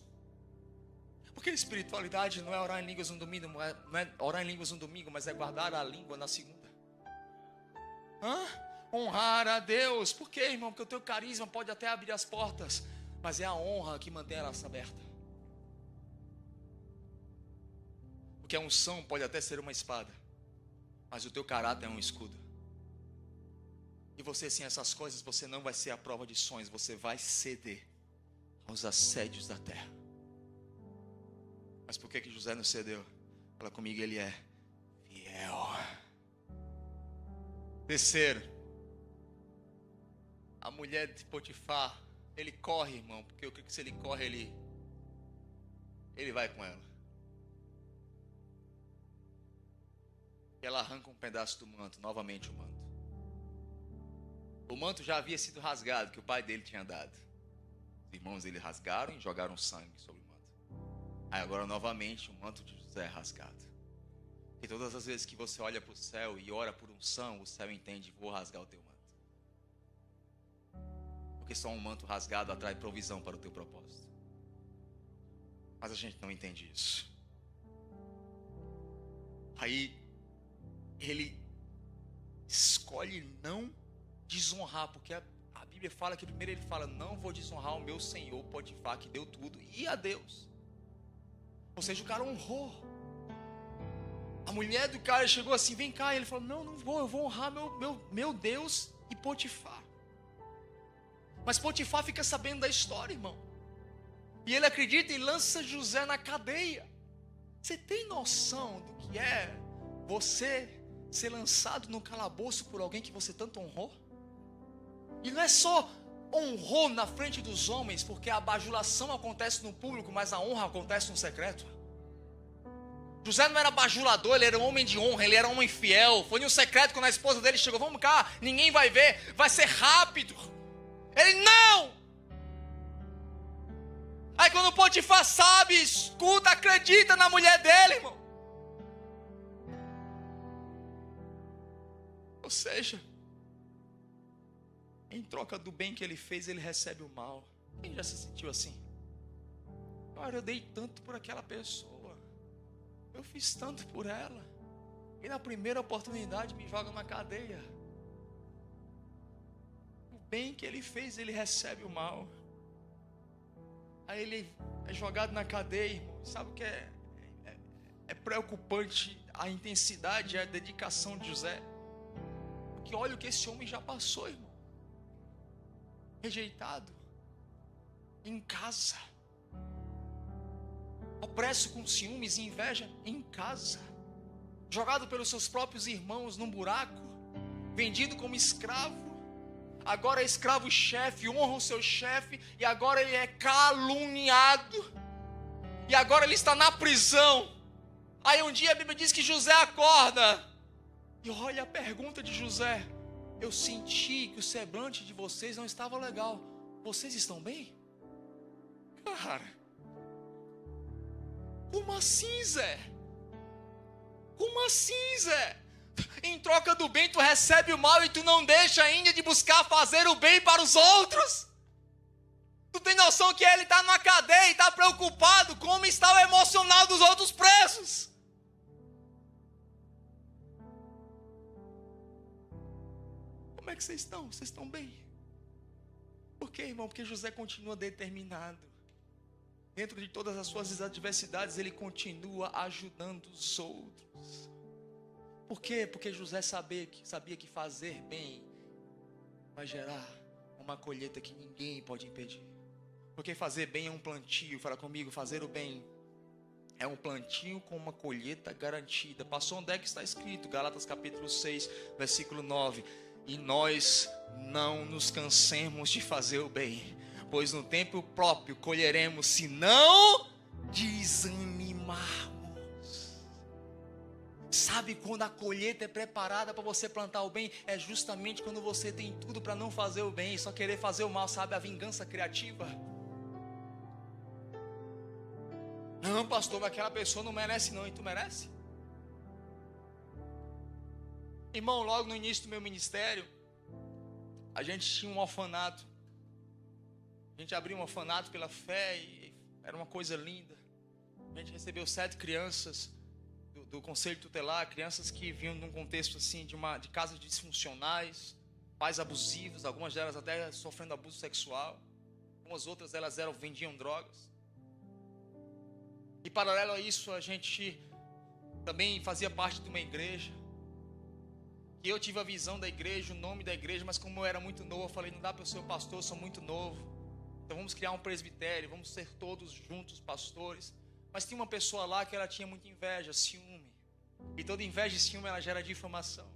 Porque espiritualidade não é orar em línguas no domingo, não é orar em línguas no domingo, mas é guardar a língua na segunda. Honrar a Deus. Por quê, irmão? Porque o teu carisma pode até abrir as portas, mas é a honra que mantém elas abertas. Porque a unção pode até ser uma espada, mas o teu caráter é um escudo. E você, sem essas coisas, você não vai ser a prova de sonhos, você vai ceder aos assédios da terra. Mas por que José não cedeu? Fala comigo, ele é fiel. Terceiro, a mulher de Potifar, ele corre, irmão, porque eu creio que se ele corre, ele vai com ela. E ela arranca um pedaço do manto, novamente o manto. O manto já havia sido rasgado, que o pai dele tinha dado. Os irmãos dele rasgaram e jogaram sangue sobre o manto. Aí agora novamente o manto de José é rasgado. E todas as vezes que você olha para o céu e ora por unção, o céu entende, vou rasgar o teu manto. Porque só um manto rasgado atrai provisão para o teu propósito. Mas a gente não entende isso. Aí ele escolhe não desonrar, porque a Bíblia fala que primeiro ele fala, não vou desonrar o meu senhor Potifar, que deu tudo, e a Deus. Ou seja, o cara honrou. A mulher do cara chegou assim, vem cá, e ele falou, não vou, eu vou honrar meu Deus e Potifar. Mas Potifar fica sabendo da história, irmão, e ele acredita e lança José na cadeia. Você tem noção do que é você ser lançado no calabouço por alguém que você tanto honrou? E não é só honrou na frente dos homens, porque a bajulação acontece no público, mas a honra acontece no secreto. José não era bajulador, ele era um homem de honra, ele era um homem fiel. Foi no secreto quando a esposa dele chegou, vamos cá, ninguém vai ver, vai ser rápido. Ele não! Aí quando o Potifar sabe, escuta, acredita na mulher dele, irmão. Ou seja, em troca do bem que ele fez, ele recebe o mal. Quem já se sentiu assim? Cara, eu dei tanto por aquela pessoa, eu fiz tanto por ela, e na primeira oportunidade me joga na cadeia. O bem que ele fez, ele recebe o mal. Aí ele é jogado na cadeia, irmão. Sabe o que é preocupante? A intensidade, a dedicação de José. Porque olha o que esse homem já passou, irmão. Rejeitado em casa, opresso com ciúmes e inveja em casa, jogado pelos seus próprios irmãos num buraco, vendido como escravo, agora é escravo-chefe, honra o seu chefe, e agora ele é caluniado, e agora ele está na prisão. Aí um dia a Bíblia diz que José acorda, e olha a pergunta de José: eu senti que o semblante de vocês não estava legal, vocês estão bem? Cara, como assim, Zé? Como assim, Zé? Em troca do bem, tu recebe o mal e tu não deixa ainda de buscar fazer o bem para os outros? Tu tem noção que ele está na cadeia e está preocupado como está o emocional dos outros presos? Como é que vocês estão? Vocês estão bem? Por quê, irmão? Porque José continua determinado. Dentro de todas as suas adversidades, ele continua ajudando os outros. Por quê? Porque José sabia que fazer bem vai gerar uma colheita que ninguém pode impedir. Porque fazer bem é um plantio. Fala comigo, fazer o bem é um plantio com uma colheita garantida. Passou onde é que está escrito? Gálatas capítulo 6, versículo 9. E nós não nos cansemos de fazer o bem, pois no tempo próprio colheremos, se não desanimarmos. Sabe quando a colheita é preparada para você plantar o bem? É justamente quando você tem tudo para não fazer o bem e só querer fazer o mal, sabe? A vingança criativa. Não, pastor, mas aquela pessoa não merece não, e tu merece? Irmão, logo no início do meu ministério, a gente tinha um orfanato. A gente abriu um orfanato pela fé e era uma coisa linda. A gente recebeu 7 crianças do conselho tutelar, crianças que vinham de um contexto assim, de casas disfuncionais, pais abusivos, algumas delas até sofrendo abuso sexual, algumas outras elas vendiam drogas. E paralelo a isso, a gente também fazia parte de uma igreja. E eu tive a visão da igreja, o nome da igreja, mas como eu era muito novo, eu falei, não dá para eu ser o pastor, eu sou muito novo. Então vamos criar um presbitério, vamos ser todos juntos pastores. Mas tinha uma pessoa lá que ela tinha muita inveja, ciúme. E toda inveja e ciúme ela gera difamação.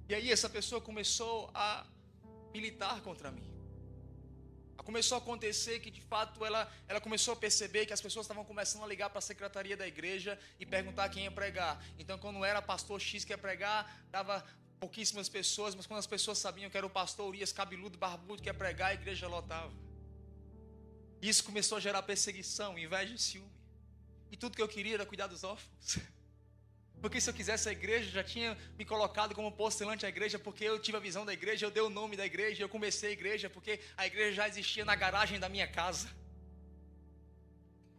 E aí essa pessoa começou a militar contra mim. Começou a acontecer que de fato ela começou a perceber que as pessoas estavam começando a ligar para a secretaria da igreja e perguntar quem ia pregar. Então quando era pastor X que ia pregar, dava pouquíssimas pessoas, mas quando as pessoas sabiam que era o pastor Urias cabeludo, barbudo que ia pregar, a igreja lotava. Isso começou a gerar perseguição, inveja e ciúme. E tudo que eu queria era cuidar dos órfãos. Porque se eu quisesse a igreja, já tinha me colocado como postulante à igreja, porque eu tive a visão da igreja, eu dei o nome da igreja, eu comecei a igreja, porque a igreja já existia na garagem da minha casa.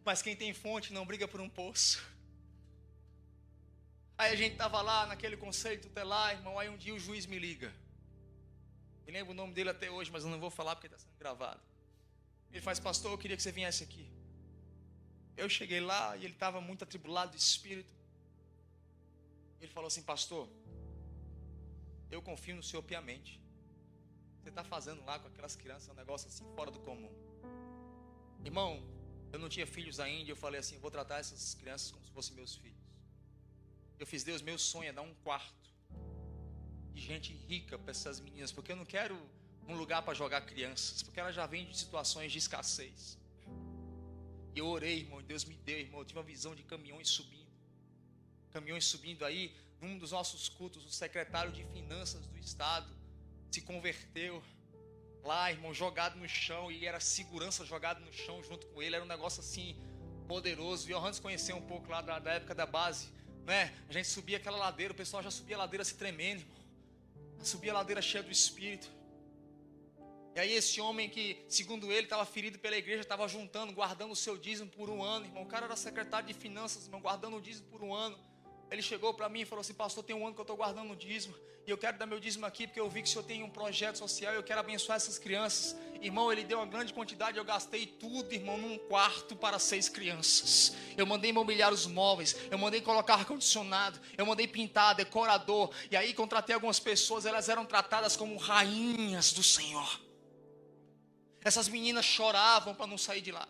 Mas quem tem fonte não briga por um poço. Aí a gente estava lá naquele conselho tutelar, irmão, aí um dia o juiz me liga. Me lembro o nome dele até hoje, mas eu não vou falar porque está sendo gravado. Ele faz, pastor, eu queria que você viesse aqui. Eu cheguei lá e ele estava muito atribulado de espírito. Ele falou assim, pastor, eu confio no senhor piamente. Você está fazendo lá com aquelas crianças um negócio assim fora do comum. Irmão, eu não tinha filhos ainda. Eu falei assim, eu vou tratar essas crianças como se fossem meus filhos. Eu fiz, Deus, meu sonho é dar um quarto de gente rica para essas meninas, porque eu não quero um lugar para jogar crianças, porque elas já vêm de situações de escassez. E eu orei, irmão, Deus me deu, irmão, eu tive uma visão de caminhões subindo aí. Num dos nossos cultos, o secretário de finanças do estado se converteu lá, irmão, jogado no chão, e era segurança jogado no chão junto com ele. Era um negócio assim poderoso. E o Hans conheceu um pouco lá da época da base, né? A gente subia aquela ladeira, o pessoal já subia a ladeira se tremendo, irmão. Subia a ladeira cheia do Espírito. E aí esse homem que, segundo ele, estava ferido pela igreja, estava juntando, guardando o seu dízimo por um ano, irmão. O cara era secretário de finanças, irmão, guardando o dízimo por um ano. Ele chegou para mim e falou assim, pastor, tem um ano que eu estou guardando o dízimo, e eu quero dar meu dízimo aqui, porque eu vi que o senhor tem um projeto social, e eu quero abençoar essas crianças. Irmão, ele deu uma grande quantidade, eu gastei tudo, irmão, num quarto para 6 crianças. Eu mandei imobiliar os móveis, eu mandei colocar ar-condicionado, eu mandei pintar, decorador, e aí contratei algumas pessoas, elas eram tratadas como rainhas do Senhor. Essas meninas choravam para não sair de lá.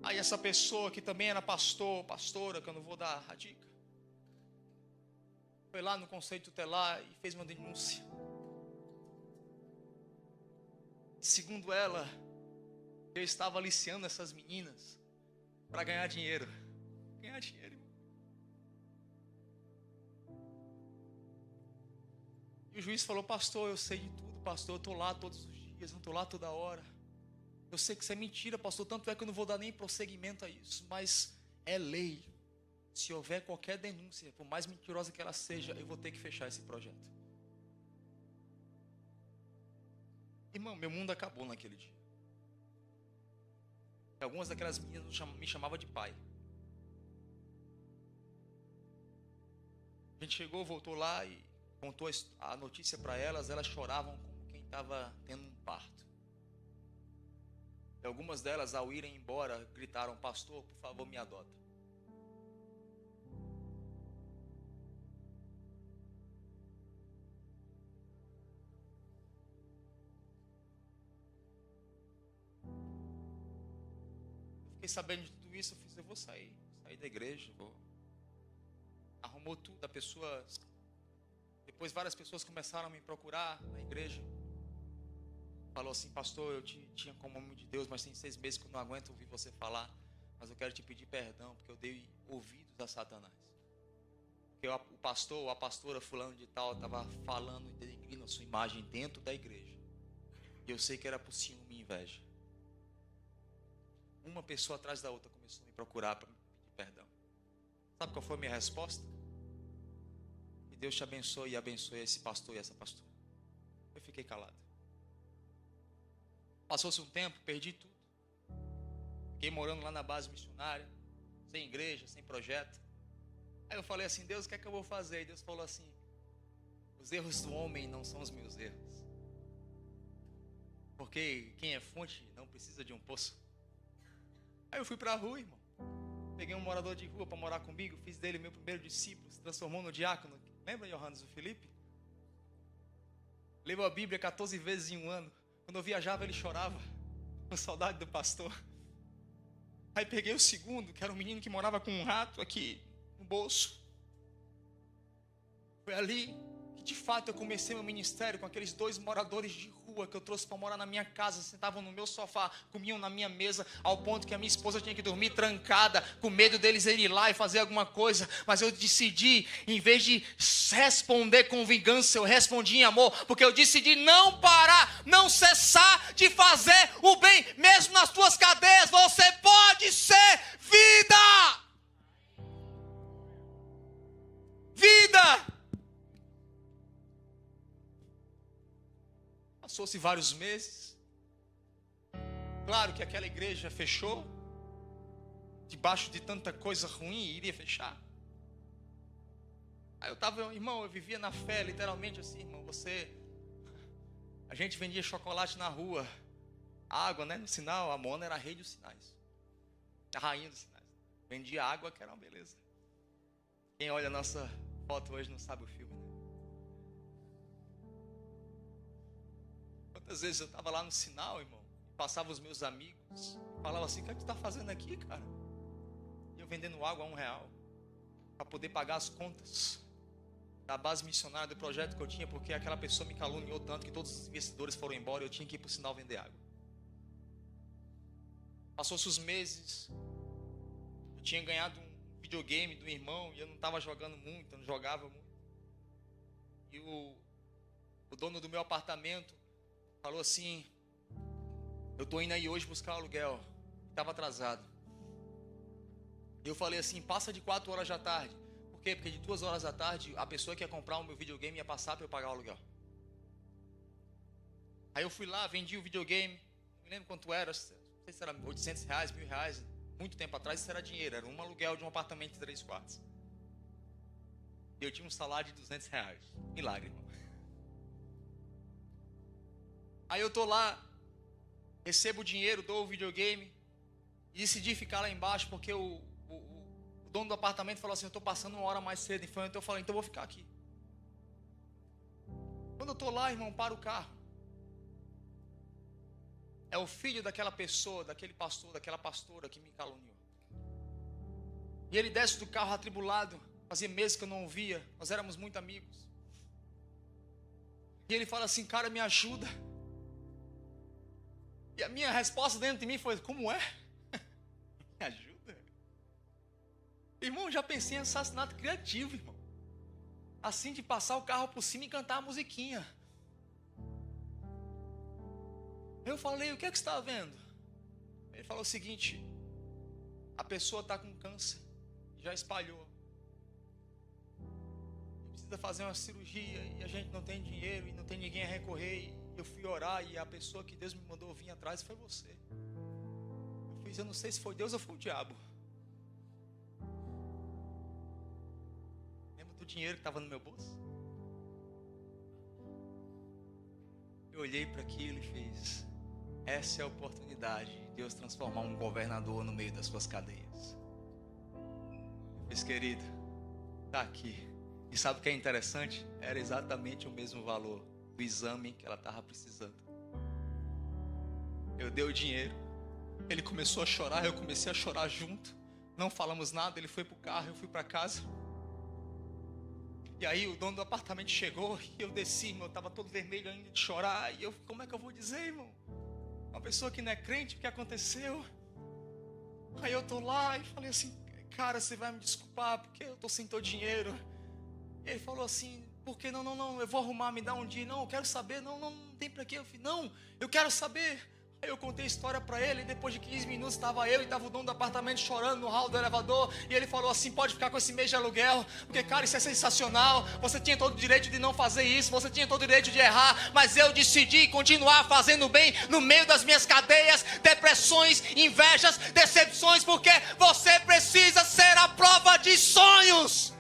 Aí essa pessoa que também era pastora, que eu não vou dar a dica, foi lá no conselho tutelar e fez uma denúncia. Segundo ela, eu estava aliciando essas meninas para ganhar dinheiro. Ganhar dinheiro. E o juiz falou, pastor, eu sei de tudo, pastor, eu estou lá todos os dias, não estou lá toda hora. Eu sei que isso é mentira, pastor, tanto é que eu não vou dar nem prosseguimento a isso, mas é lei. Se houver qualquer denúncia, por mais mentirosa que ela seja, eu vou ter que fechar esse projeto. Irmão, meu mundo acabou naquele dia. Algumas daquelas meninas me chamavam de pai. A gente chegou, voltou lá e contou a notícia para elas. Elas choravam como quem estava tendo um parto. E algumas delas, ao irem embora, gritaram: pastor, por favor, me adota. Fiquei sabendo de tudo isso, eu vou sair da igreja, Arrumou tudo, depois várias pessoas começaram a me procurar na igreja. Falou assim: pastor, eu te tinha como homem de Deus, mas tem 6 meses que eu não aguento ouvir você falar, mas eu quero te pedir perdão, porque eu dei ouvidos a Satanás. Porque o pastor ou a pastora fulano de tal estava falando e denegrindo a sua imagem dentro da igreja, e eu sei que era por ciúme e inveja. Uma pessoa atrás da outra começou a me procurar para me pedir perdão. Sabe qual foi a minha resposta? Que Deus te abençoe e abençoe esse pastor e essa pastora. Eu fiquei calado. Passou-se um tempo, perdi tudo. Fiquei morando lá na base missionária, sem igreja, sem projeto. Aí eu falei assim: Deus, o que é que eu vou fazer? E Deus falou assim: os erros do homem não são os meus erros. Porque quem é fonte não precisa de um poço. Aí eu fui para a rua, irmão. Peguei um morador de rua para morar comigo. Fiz dele meu primeiro discípulo. Se transformou no diácono. Lembra, Johannes, o Felipe? Leu a Bíblia 14 vezes em um ano. Quando eu viajava, ele chorava, com saudade do pastor. Aí peguei o segundo, que era um menino que morava com um rato aqui no bolso. Foi ali que de fato eu comecei meu ministério com aqueles 2 moradores de rua que eu trouxe para morar na minha casa. Sentavam no meu sofá, comiam na minha mesa, ao ponto que a minha esposa tinha que dormir trancada, com medo deles irem lá e fazer alguma coisa. Mas eu decidi, em vez de responder com vingança, eu respondi em amor, porque eu decidi não parar, não cessar de fazer o bem, mesmo nas tuas cadeias. Você pode ser vida. Vida. Passou-se vários meses. Claro que aquela igreja fechou. Debaixo de tanta coisa ruim, iria fechar. Aí eu estava, irmão, eu vivia na fé, literalmente assim, irmão. A gente vendia chocolate na rua. Água, né, no sinal. A Mona era a rei dos sinais. A rainha dos sinais. Vendia água, que era uma beleza. Quem olha a nossa foto hoje não sabe o filme, né? Quantas vezes eu estava lá no sinal, irmão, passava os meus amigos, falava assim: o que é que tu está fazendo aqui, cara? E eu vendendo água a R$1, para poder pagar as contas da base missionária, do projeto que eu tinha, porque aquela pessoa me caluniou tanto que todos os investidores foram embora e eu tinha que ir para o sinal vender água. Passou-se os meses, eu tinha ganhado um videogame do irmão e eu não estava jogando muito, eu não jogava muito. E o dono do meu apartamento falou assim: eu estou indo aí hoje buscar o aluguel. Estava atrasado. E eu falei assim: passa de 4 horas da tarde. Por quê? Porque de 2 horas da tarde a pessoa que ia comprar o meu videogame ia passar para eu pagar o aluguel. Aí eu fui lá, vendi o videogame. Não me lembro quanto era. Não sei se era R$800, R$1.000. Muito tempo atrás isso era dinheiro. Era um aluguel de um apartamento de 3 quartos. E eu tinha um salário de R$200. Milagre, irmão. Aí eu tô lá, recebo o dinheiro, dou o videogame e decidi ficar lá embaixo porque o dono do apartamento falou assim: eu estou passando 1 hora mais cedo. Então eu falei: então eu vou ficar aqui. Quando eu estou lá, irmão, para o carro. É o filho daquela pessoa, daquele pastor, daquela pastora que me caluniou. E ele desce do carro atribulado. Fazia meses que eu não o via. Nós éramos muito amigos. E ele fala assim: cara, me ajuda. E a minha resposta dentro de mim foi: como é? Me ajuda? Irmão, já pensei em assassinato criativo, irmão. Assim, de passar o carro por cima e cantar a musiquinha. Eu falei, o que é que você está vendo? Ele falou o seguinte: a pessoa está com câncer, já espalhou. Precisa fazer uma cirurgia e a gente não tem dinheiro e não tem ninguém a recorrer. E eu fui orar e a pessoa que Deus me mandou vir atrás foi você. Eu não sei se foi Deus ou foi o diabo. Lembra do dinheiro que estava no meu bolso? Eu olhei para aquilo e fiz: essa é a oportunidade de Deus transformar um governador no meio das suas cadeias. Eu fiz: querido, está aqui. E sabe o que é interessante? Era exatamente o mesmo valor do exame que ela estava precisando. Eu dei o dinheiro. Ele começou a chorar, eu comecei a chorar junto. Não falamos nada, ele foi para o carro, eu fui para casa. E aí o dono do apartamento chegou e eu desci, irmão. Eu estava todo vermelho ainda de chorar. E eu, como é que eu vou dizer, irmão? Uma pessoa que não é crente, o que aconteceu? Aí eu estou lá e falei assim: cara, você vai me desculpar porque eu estou sem teu dinheiro. E ele falou assim: por que não, eu vou arrumar, me dá um dia. Não, eu quero saber, não tem para quê. Eu falei: não, eu quero saber. Aí eu contei a história para ele, e depois de 15 minutos estava eu e estava o dono do apartamento chorando no hall do elevador, e ele falou assim: pode ficar com esse mês de aluguel, porque cara, isso é sensacional, você tinha todo o direito de não fazer isso, você tinha todo o direito de errar, mas eu decidi continuar fazendo bem no meio das minhas cadeias, depressões, invejas, decepções, porque você precisa ser a prova de sonhos.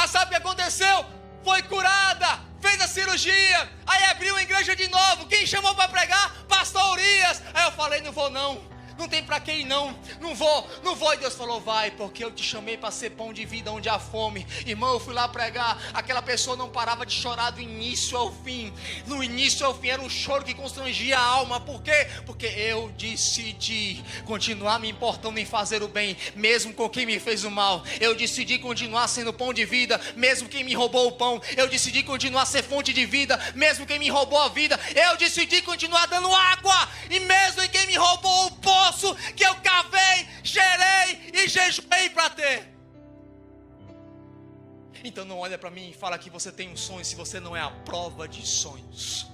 Sabe o que aconteceu? Foi curada, fez a cirurgia, aí abriu a igreja de novo. Quem chamou para pregar? Pastor Urias. Aí eu falei: não vou não tem para quem não vou. E Deus falou: vai, porque eu te chamei para ser pão de vida onde há fome. Irmão, eu fui lá pregar, aquela pessoa não parava de chorar do início ao fim. No início ao fim era um choro que constrangia a alma. Por quê? Porque eu decidi continuar me importando em fazer o bem, mesmo com quem me fez o mal. Eu decidi continuar sendo pão de vida, mesmo quem me roubou o pão. Eu decidi continuar a ser fonte de vida, mesmo quem me roubou a vida. Eu decidi continuar dando água, e mesmo em quem me roubou o poço que eu cavei, gerei e jejuei para ter. Então não olha para mim e fala que você tem um sonho se você não é a prova de sonhos.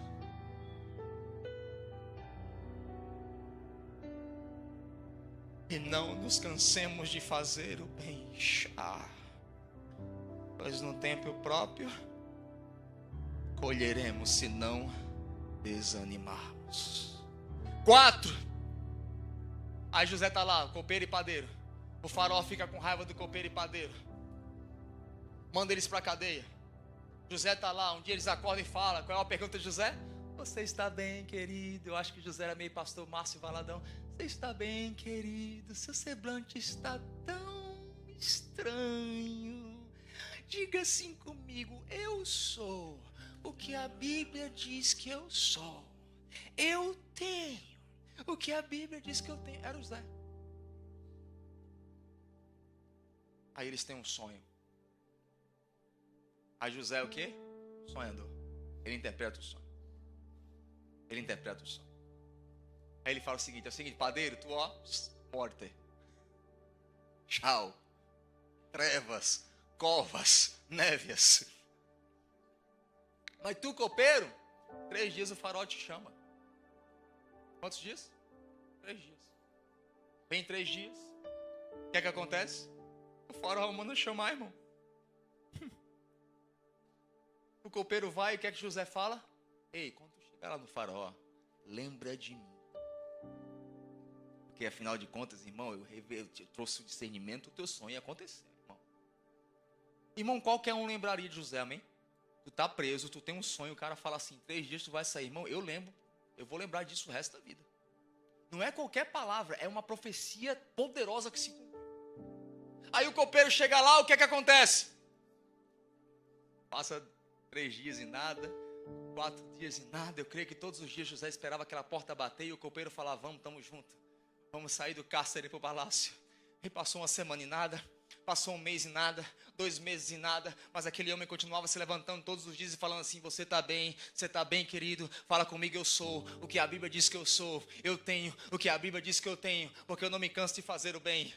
E não nos cansemos de fazer o bem, pois no tempo próprio colheremos se não desanimarmos. 4. Aí José está lá, copeiro e padeiro. O faraó fica com raiva do copeiro e padeiro, manda eles para a cadeia. José está lá, um dia eles acordam e falam. Qual é a pergunta de José? Você está bem, querido? Eu acho que José era meio pastor Márcio Valadão. Você está bem, querido? Seu semblante está tão estranho. Diga assim comigo: eu sou o que a Bíblia diz que eu sou. Eu tenho o que a Bíblia diz que eu tenho. Era o José. Aí eles têm um sonho. Aí José é o quê? Sonhador. Ele interpreta o sonho. Aí ele fala o seguinte: padeiro, tu ó, morte. Tchau. Trevas, covas, névias. Mas tu, copeiro, 3 dias o faraó te chama. Quantos dias? 3 dias. Vem 3 dias. O que é que acontece? O faraó manda chamar, irmão. O copeiro vai, e o que é que José fala? Ei, quando tu chegar lá no faraó, lembra de mim. Porque afinal de contas, irmão, eu trouxe o discernimento, o teu sonho ia acontecer, irmão. Irmão, qualquer um lembraria de José, amém? Tu tá preso, tu tem um sonho, o cara fala assim: 3 dias tu vai sair. Irmão, eu lembro. Eu vou lembrar disso o resto da vida. Não é qualquer palavra, é uma profecia poderosa que se cumpre. Aí o copeiro chega lá, o que é que acontece? Passa 3 dias e nada, 4 dias e nada. Eu creio que todos os dias José esperava aquela porta bater e o copeiro falava: vamos, estamos juntos. Vamos sair do cárcere para o palácio. E passou uma semana e nada. Passou 1 mês e nada, 2 meses e nada, mas aquele homem continuava se levantando todos os dias e falando assim: você está bem, querido, fala comigo, eu sou o que a Bíblia diz que eu sou, eu tenho o que a Bíblia diz que eu tenho, porque eu não me canso de fazer o bem.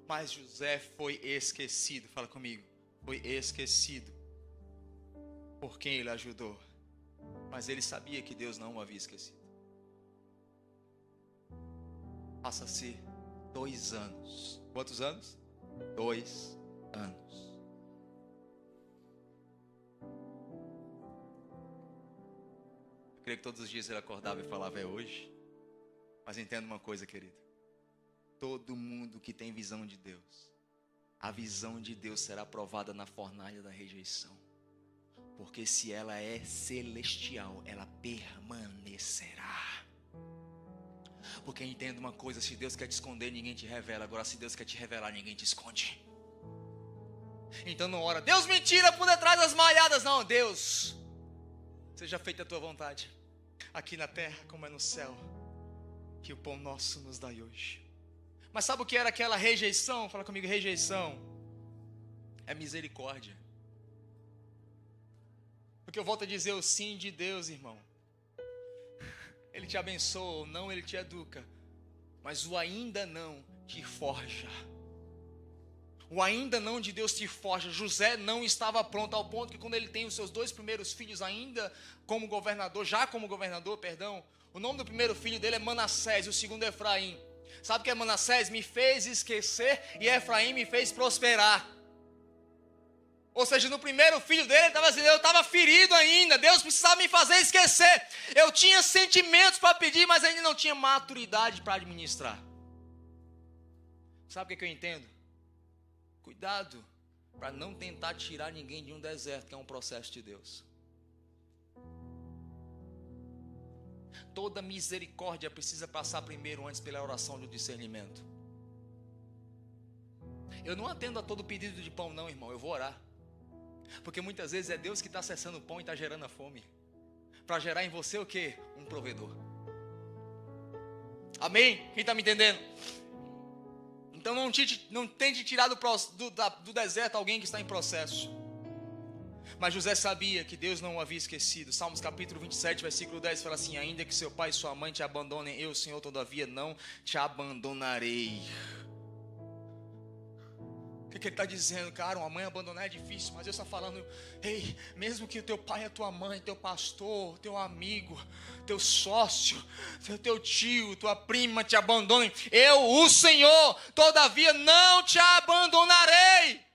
Mas José foi esquecido, fala comigo, foi esquecido. por quem ele ajudou. Mas ele sabia que Deus não o havia esquecido. Passa-se 2 anos. Quantos anos? 2 anos. Eu creio que todos os dias ele acordava e falava: é hoje. Mas entenda uma coisa, querido. Todo mundo que tem visão de Deus, a visão de Deus será provada na fornalha da rejeição. Porque se ela é celestial, ela permanecerá. Porque entenda uma coisa: se Deus quer te esconder, ninguém te revela. Agora, se Deus quer te revelar, ninguém te esconde. Então não ora: Deus me tira por detrás das malhadas. Não, Deus, seja feita a tua vontade, aqui na terra como é no céu. Que o pão nosso nos dai hoje. Mas sabe o que era aquela rejeição? Fala comigo: rejeição é misericórdia. Porque eu volto a dizer: o sim de Deus, irmão, Ele te abençoa, não, Ele te educa. Mas o ainda não te forja. O ainda não de Deus te forja. José não estava pronto, ao ponto que quando ele tem os seus 2 primeiros filhos ainda como governador, o nome do primeiro filho dele é Manassés e o segundo é Efraim. Sabe o que é Manassés? Me fez esquecer, e Efraim me fez prosperar. Ou seja, no primeiro filho dele, ele estava dizendo: eu estava ferido ainda, Deus precisava me fazer esquecer. Eu tinha sentimentos para pedir, mas ainda não tinha maturidade para administrar. Sabe o que eu entendo? Cuidado para não tentar tirar ninguém de um deserto, que é um processo de Deus. Toda misericórdia precisa passar primeiro, antes, pela oração do discernimento. Eu não atendo a todo pedido de pão não, irmão, eu vou orar. Porque muitas vezes é Deus que está acessando o pão e está gerando a fome. Para gerar em você o quê? Um provedor. Amém? Quem está me entendendo? Então não tente tirar do deserto alguém que está em processo. Mas José sabia que Deus não o havia esquecido. Salmos capítulo 27, versículo 10 fala assim: ainda que seu pai e sua mãe te abandonem, eu, Senhor, todavia não te abandonarei. O que ele está dizendo? Cara, uma mãe abandonar é difícil, mas Deus está falando: ei, mesmo que o teu pai, a tua mãe, teu pastor, teu amigo, teu sócio, teu tio, tua prima te abandonem, eu, o Senhor, todavia não te abandonarei.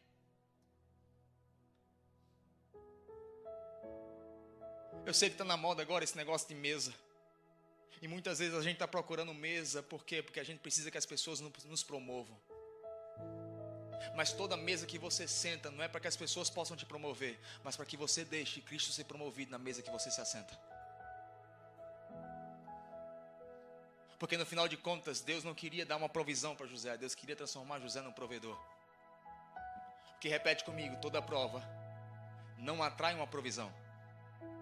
Eu sei que está na moda agora esse negócio de mesa. E muitas vezes a gente está procurando mesa. Por quê? Porque a gente precisa que as pessoas nos promovam. Mas toda mesa que você senta não é para que as pessoas possam te promover, mas para que você deixe Cristo ser promovido na mesa que você se assenta. Porque no final de contas, Deus não queria dar uma provisão para José. Deus queria transformar José num provedor. Porque repete comigo: toda prova não atrai uma provisão,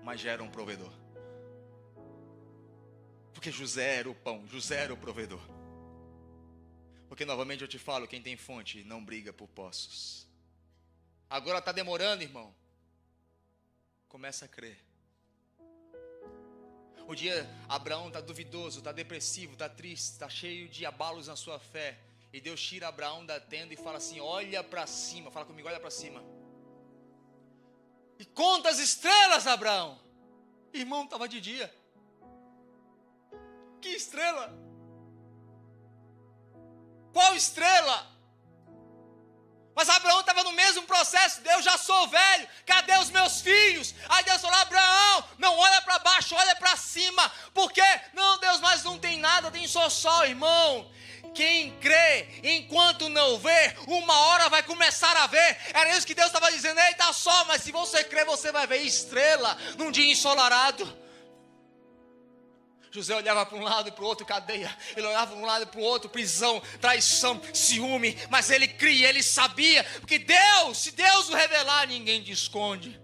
mas gera um provedor. Porque José era o pão, José era o provedor. Porque novamente eu te falo: quem tem fonte não briga por poços. Agora está demorando, irmão. Começa a crer. O dia Abraão está duvidoso, está depressivo, está triste, está cheio de abalos na sua fé. E Deus tira Abraão da tenda e fala assim: olha para cima. Fala comigo: olha para cima. E conta as estrelas, Abraão. Irmão, estava de dia. Que estrela? Qual estrela? Mas Abraão estava no mesmo processo. Deus, já sou velho, cadê os meus filhos? Aí Deus falou: Abraão, não olha para baixo, olha para cima. Por quê? Não, Deus, mas não tem nada, tem só sol, irmão. Quem crê enquanto não vê, uma hora vai começar a ver. Era isso que Deus estava dizendo: eita, sol, mas se você crer, você vai ver estrela num dia ensolarado. José olhava para um lado e para o outro, cadeia. Ele olhava para um lado e para o outro, prisão, traição, ciúme. Mas ele cria, ele sabia. Porque Deus, se Deus o revelar, ninguém te esconde.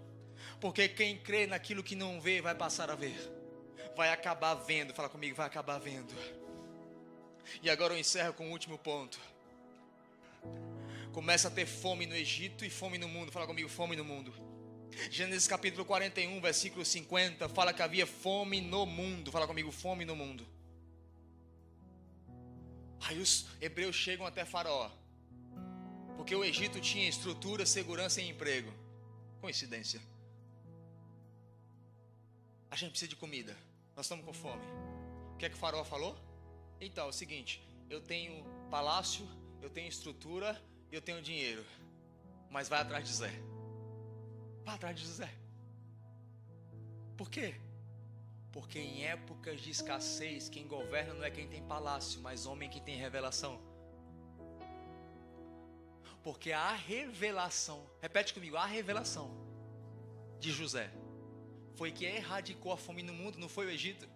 Porque quem crê naquilo que não vê, vai passar a ver. Vai acabar vendo. Fala comigo: vai acabar vendo. E agora eu encerro com o último ponto. Começa a ter fome no Egito e fome no mundo. Fala comigo: fome no mundo. Gênesis capítulo 41, versículo 50, fala que havia fome no mundo. Fala comigo: fome no mundo. Aí os hebreus chegam até Faraó, porque o Egito tinha estrutura, segurança e emprego. Coincidência. a gente precisa de comida, nós estamos com fome. O que é que o faraó falou? Então, é o seguinte, eu tenho palácio, eu tenho estrutura, eu tenho dinheiro, mas vai atrás de José. Vai atrás de José. Por quê? Porque em épocas de escassez, quem governa não é quem tem palácio, mas homem que tem revelação. Porque a revelação, repete comigo, a revelação de José foi que erradicou a fome no mundo, não foi o Egito?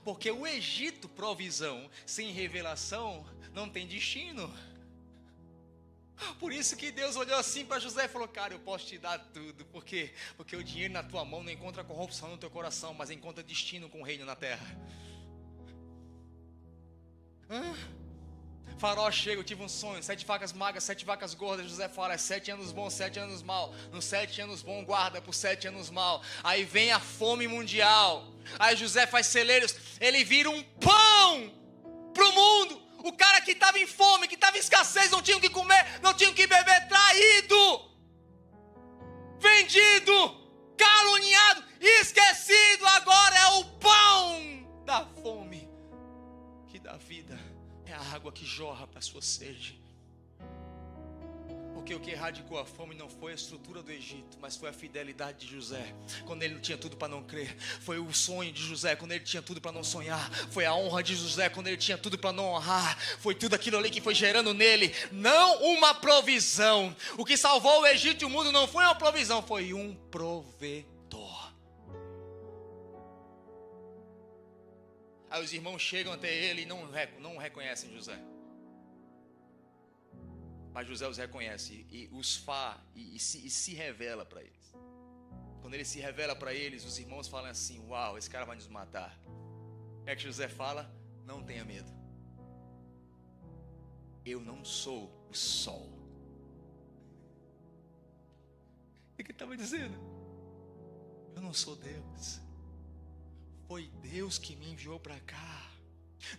Porque o Egito, provisão, sem revelação, não tem destino. Por isso que Deus olhou assim para José e falou: cara, eu posso te dar tudo. Por quê? Porque o dinheiro na tua mão não encontra corrupção no teu coração, mas encontra destino com o reino na terra. Faraó chega, eu tive um sonho, 7 vacas magras, 7 vacas gordas. José fala, é 7 anos bons, 7 anos mal. Nos 7 anos bons, guarda por 7 anos mal. Aí vem a fome mundial. Aí José faz celeiros, ele vira um pão pro mundo. O cara que estava em fome, que estava em escassez, não tinha o que comer, não tinha o que beber, traído, vendido, caluniado, esquecido, agora é o pão da fome, que dá vida, é a água que jorra para a sua sede. Porque o que erradicou a fome não foi a estrutura do Egito, mas foi a fidelidade de José, quando ele não tinha tudo para não crer. Foi o sonho de José, quando ele tinha tudo para não sonhar. Foi a honra de José, quando ele tinha tudo para não honrar. Foi tudo aquilo ali que foi gerando nele, não uma provisão. O que salvou o Egito e o mundo não foi uma provisão, foi um provedor. Aí os irmãos chegam até ele e não reconhecem José. Mas José os reconhece e se revela para eles. Quando ele se revela para eles, os irmãos falam assim: uau, esse cara vai nos matar. O que é que José fala? Não tenha medo. Eu não sou o sol. O que ele estava dizendo? Eu não sou Deus. Foi Deus que me enviou para cá.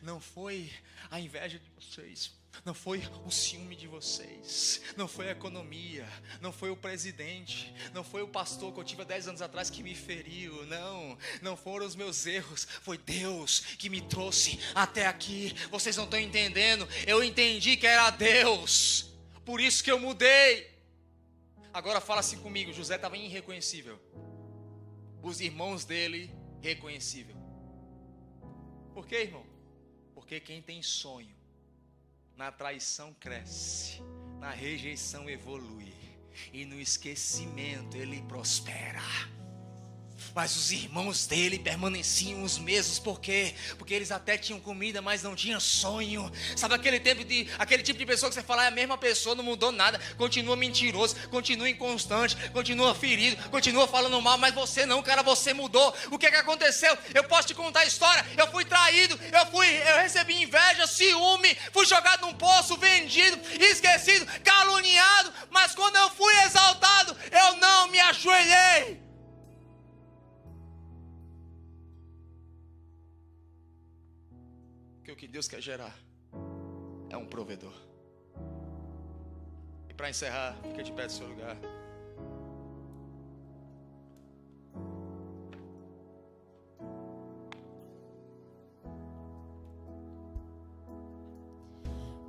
Não foi a inveja de vocês, não foi o ciúme de vocês, não foi a economia, não foi o presidente, não foi o pastor que eu tive há 10 anos atrás que me feriu, não foram os meus erros, foi Deus que me trouxe até aqui. Vocês não estão entendendo, eu entendi que era Deus, por isso que eu mudei. Agora fala assim comigo, José estava irreconhecível, os irmãos dele reconhecível. Por quê, irmão? Porque quem tem sonho, na traição cresce, na rejeição evolui, e no esquecimento ele prospera. Mas os irmãos dele permaneciam os mesmos. Por quê? Porque eles até tinham comida, mas não tinham sonho. Sabe aquele tipo de pessoa que você fala, é a mesma pessoa, não mudou nada, continua mentiroso, continua inconstante, continua ferido, continua falando mal, mas você não, cara, você mudou. O que é que aconteceu? Eu posso te contar a história. Eu fui traído, eu recebi inveja, ciúme, fui jogado num poço, vendido, esquecido, caluniado, mas quando eu fui exaltado, eu não me ajoelhei. Porque o que Deus quer gerar é um provedor. E para encerrar, fica de pé do seu lugar.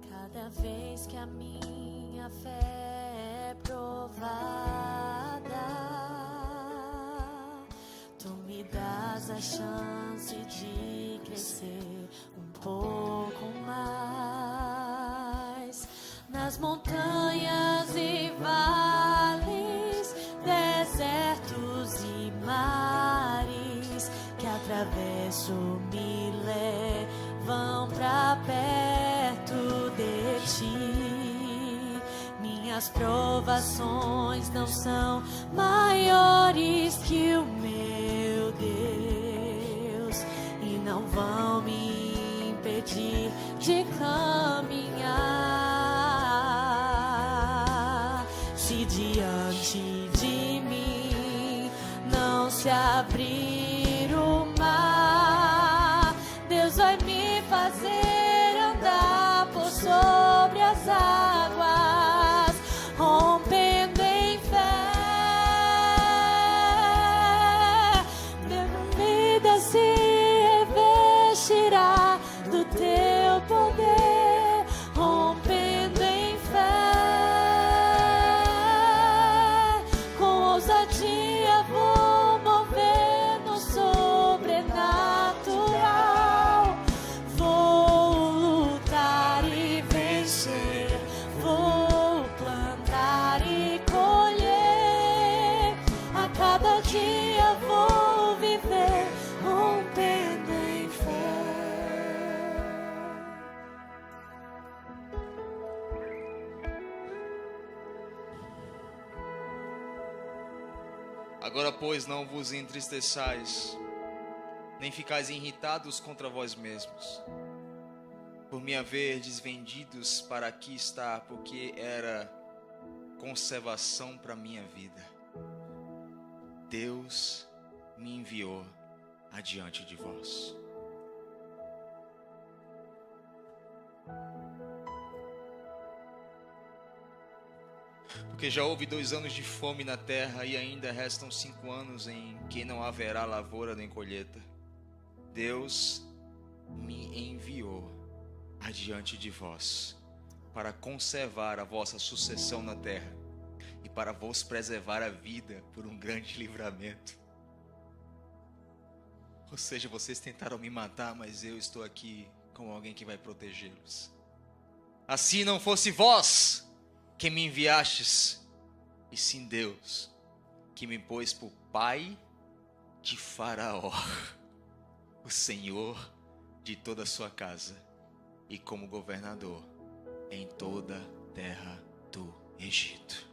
Cada vez que a minha fé é provada, tu me dás a chance de crescer um pouco mais nas montanhas e vales, desertos e mares que atravesso me levam pra perto de ti. Minhas provações não são maiores que o meu Deus e não vão me impedir de caminhar. Se diante de mim não se abrir o mar, Deus vai me fazer andar por sobre as águas, rompendo em fé. Deus não me dia vou viver rompendo em fé. Agora, pois, não vos entristeçais, nem ficais irritados contra vós mesmos, por me haverdes vendidos para aqui estar, porque era conservação para minha vida. Deus me enviou adiante de vós. Porque já houve 2 anos de fome na terra, e ainda restam 5 anos em que não haverá lavoura nem colheita. Deus me enviou adiante de vós, para conservar a vossa sucessão na terra, e para vos preservar a vida por um grande livramento. Ou seja, vocês tentaram me matar, mas eu estou aqui como alguém que vai protegê-los. Assim não fosse vós que me enviastes, e sim Deus, que me pôs por pai de Faraó, o Senhor de toda a sua casa, e como governador em toda a terra do Egito.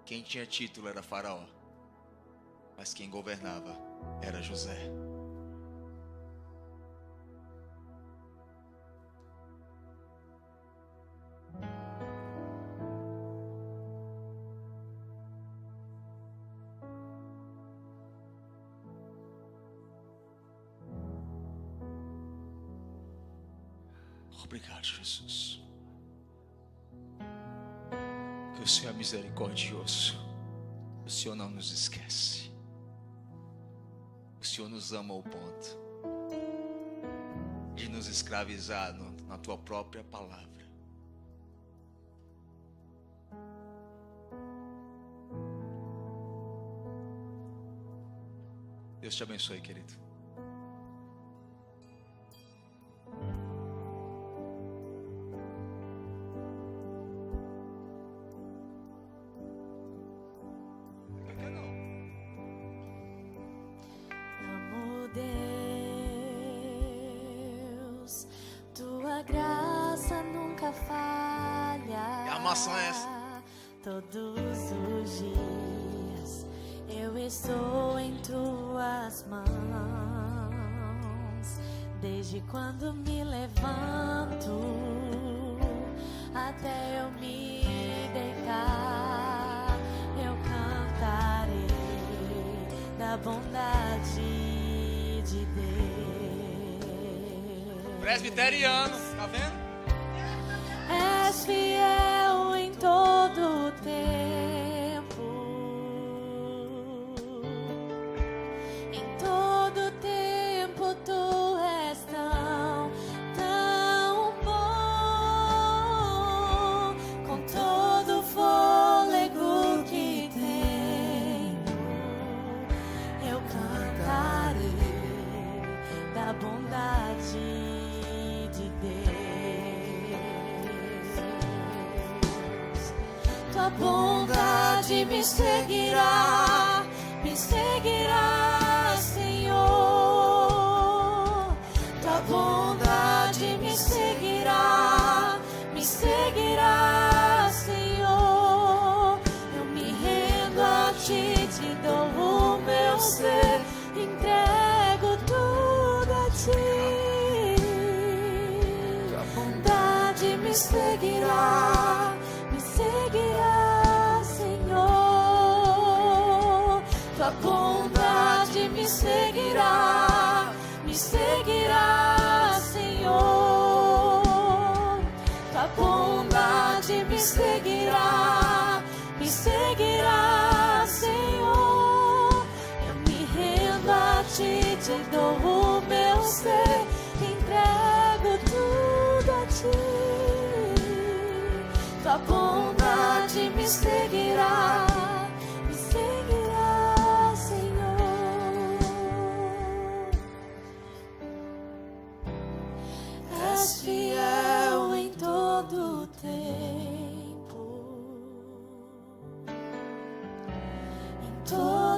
Quem tinha título era Faraó, mas quem governava era José. Obrigado, Jesus. Que o Senhor é misericordioso. O Senhor não nos esquece. O Senhor nos ama ao ponto de nos escravizar na tua própria palavra. Deus te abençoe, querido. Amo Deus, tua graça nunca falha. Que armação é essa? Todos os dias eu estou em tuas mãos. Desde quando me levanto até eu me deitar, eu cantarei da bondade de Deus. Presbiteriano, tá vendo? És fiel em todo o tempo, em todo o tempo tu és tão, tão bom, com todo o fôlego que tenho, eu cantarei da bondade de Deus. Tua bondade me seguirá, Senhor. Tua bondade me seguirá, Senhor. Eu me rendo a ti, te dou o meu ser, entrego tudo a ti. Tua bondade me seguirá, Senhor. Tua bondade me seguirá, Senhor. Tua bondade me seguirá, Senhor. Eu me rendo a ti, te dou o meu ser, entrego tudo a ti. Tua bondade me seguirá, Senhor. És fiel em todo o tempo,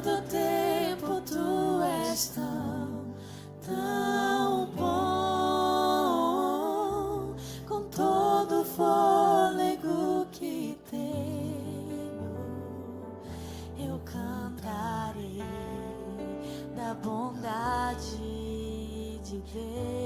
todo tempo tu és tão, tão bom. Com todo o fôlego que tenho, eu cantarei da bondade de Deus.